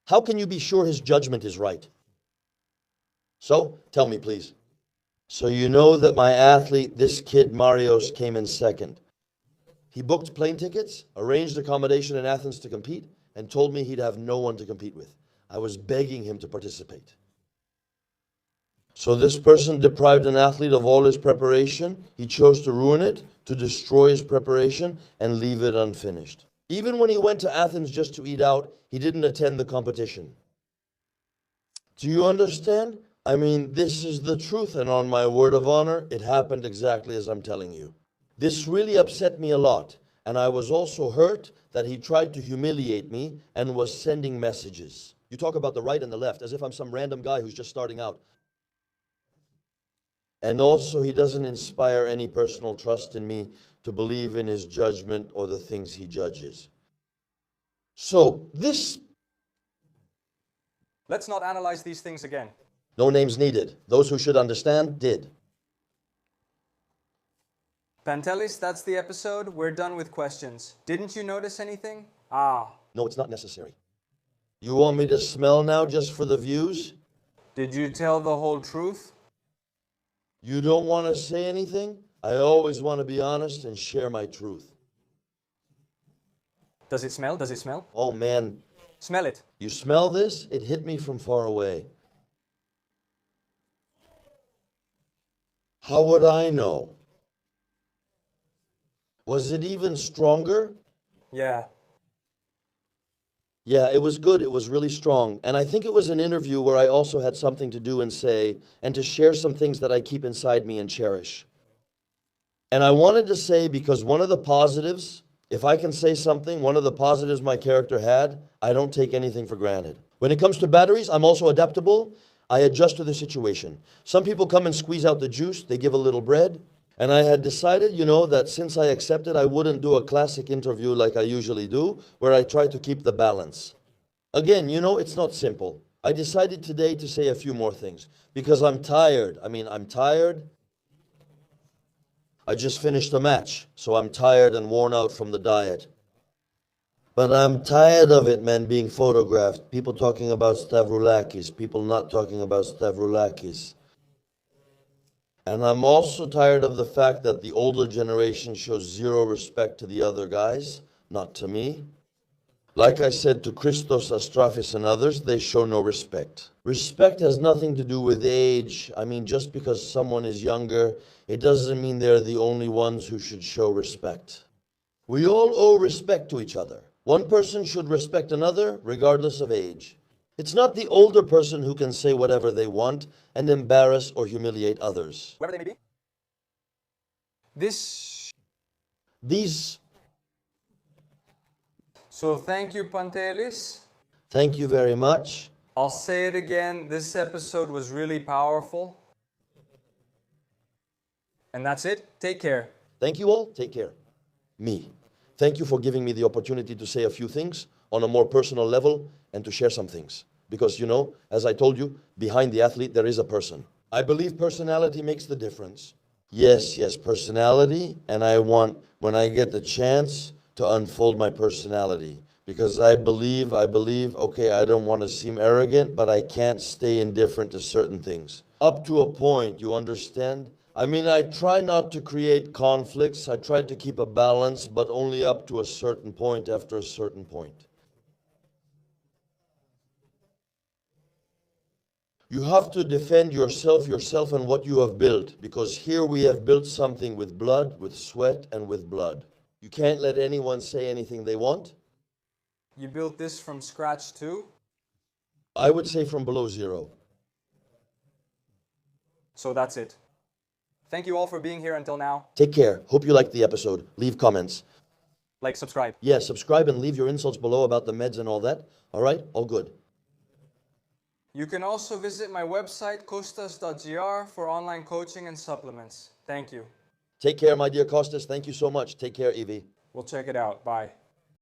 [SPEAKER 1] How can you be sure his judgment is right? So, tell me, please. So you know that my athlete, this kid Marios, came in second. He booked plane tickets, arranged accommodation in Athens to compete, and told me he'd have no one to compete with. I was begging him to participate. So this person deprived an athlete of all his preparation. He chose to ruin it, to destroy his preparation, and leave it unfinished. Even when he went to Athens just to eat out, he didn't attend the competition. Do you understand? I mean, this is the truth, and on my word of honor, it happened exactly as I'm telling you. This really upset me a lot, and I was also hurt that he tried to humiliate me and was sending messages. You talk about the right and the left as if I'm some random guy who's just starting out. And also, he doesn't inspire any personal trust in me to believe in his judgment or the things he judges. So, this...
[SPEAKER 2] Let's not analyze these things again.
[SPEAKER 1] No names needed. Those who should understand, did.
[SPEAKER 2] Pantelis, that's the episode. We're done with questions. Didn't you notice anything?
[SPEAKER 1] No, it's not necessary. You want me to smell now just for the views?
[SPEAKER 2] Did you tell the whole truth?
[SPEAKER 1] You don't want to say anything? I always want to be honest and share my truth.
[SPEAKER 2] Does it smell? Does it smell?
[SPEAKER 1] Oh man.
[SPEAKER 2] Smell it.
[SPEAKER 1] You smell this? It hit me from far away. How would I know? Was it even stronger?
[SPEAKER 2] Yeah.
[SPEAKER 1] Yeah, it was good. It was really strong. And I think it was an interview where I also had something to do and say, and to share some things that I keep inside me and cherish. And I wanted to say, because one of the positives, if I can say something, one of the positives my character had, I don't take anything for granted. When it comes to batteries, I'm also adaptable. I adjust to the situation. Some people come and squeeze out the juice, they give a little bread. And I had decided, you know, that since I accepted, I wouldn't do a classic interview like I usually do, where I try to keep the balance. Again, you know, it's not simple. I decided today to say a few more things, because I'm tired. I'm tired. I just finished a match, so I'm tired and worn out from the diet. But I'm tired of it, man, being photographed. People talking about Stavroulakis, people not talking about Stavroulakis. And I'm also tired of the fact that the older generation shows zero respect to the other guys, not to me. Like I said to Christos, Astrafis, and others, they show no respect. Respect has nothing to do with age. I mean, just because someone is younger, it doesn't mean they're the only ones who should show respect. We all owe respect to each other. One person should respect another, regardless of age. It's not the older person who can say whatever they want and embarrass or humiliate others.
[SPEAKER 2] Whoever they may be.
[SPEAKER 1] These...
[SPEAKER 2] So thank you, Pantelis.
[SPEAKER 1] Thank you very much.
[SPEAKER 2] I'll say it again, this episode was really powerful. And that's it. Take care.
[SPEAKER 1] Thank you all. Take care. Me. Thank you for giving me the opportunity to say a few things on a more personal level and to share some things. Because, you know, as I told you, behind the athlete there is a person. I believe personality makes the difference. Yes, personality. And I want, when I get the chance, to unfold my personality. Because I believe, okay, I don't want to seem arrogant, but I can't stay indifferent to certain things. Up to a point, you understand? I mean, I try not to create conflicts. I try to keep a balance, but only up to a certain point after a certain point. You have to defend yourself and what you have built, because here we have built something with blood, with sweat, and with blood. You can't let anyone say anything they want.
[SPEAKER 2] You built this from scratch too?
[SPEAKER 1] I would say from below zero.
[SPEAKER 2] So that's it. Thank you all for being here until now.
[SPEAKER 1] Take care. Hope you liked the episode. Leave comments.
[SPEAKER 2] Like, subscribe.
[SPEAKER 1] Yeah, subscribe and leave your insults below about the meds and all that. All right? All good.
[SPEAKER 2] You can also visit my website, kostas.gr, for online coaching and supplements. Thank you.
[SPEAKER 1] Take care, my dear Kostas. Thank you so much. Take care, Evie.
[SPEAKER 2] We'll check it out. Bye.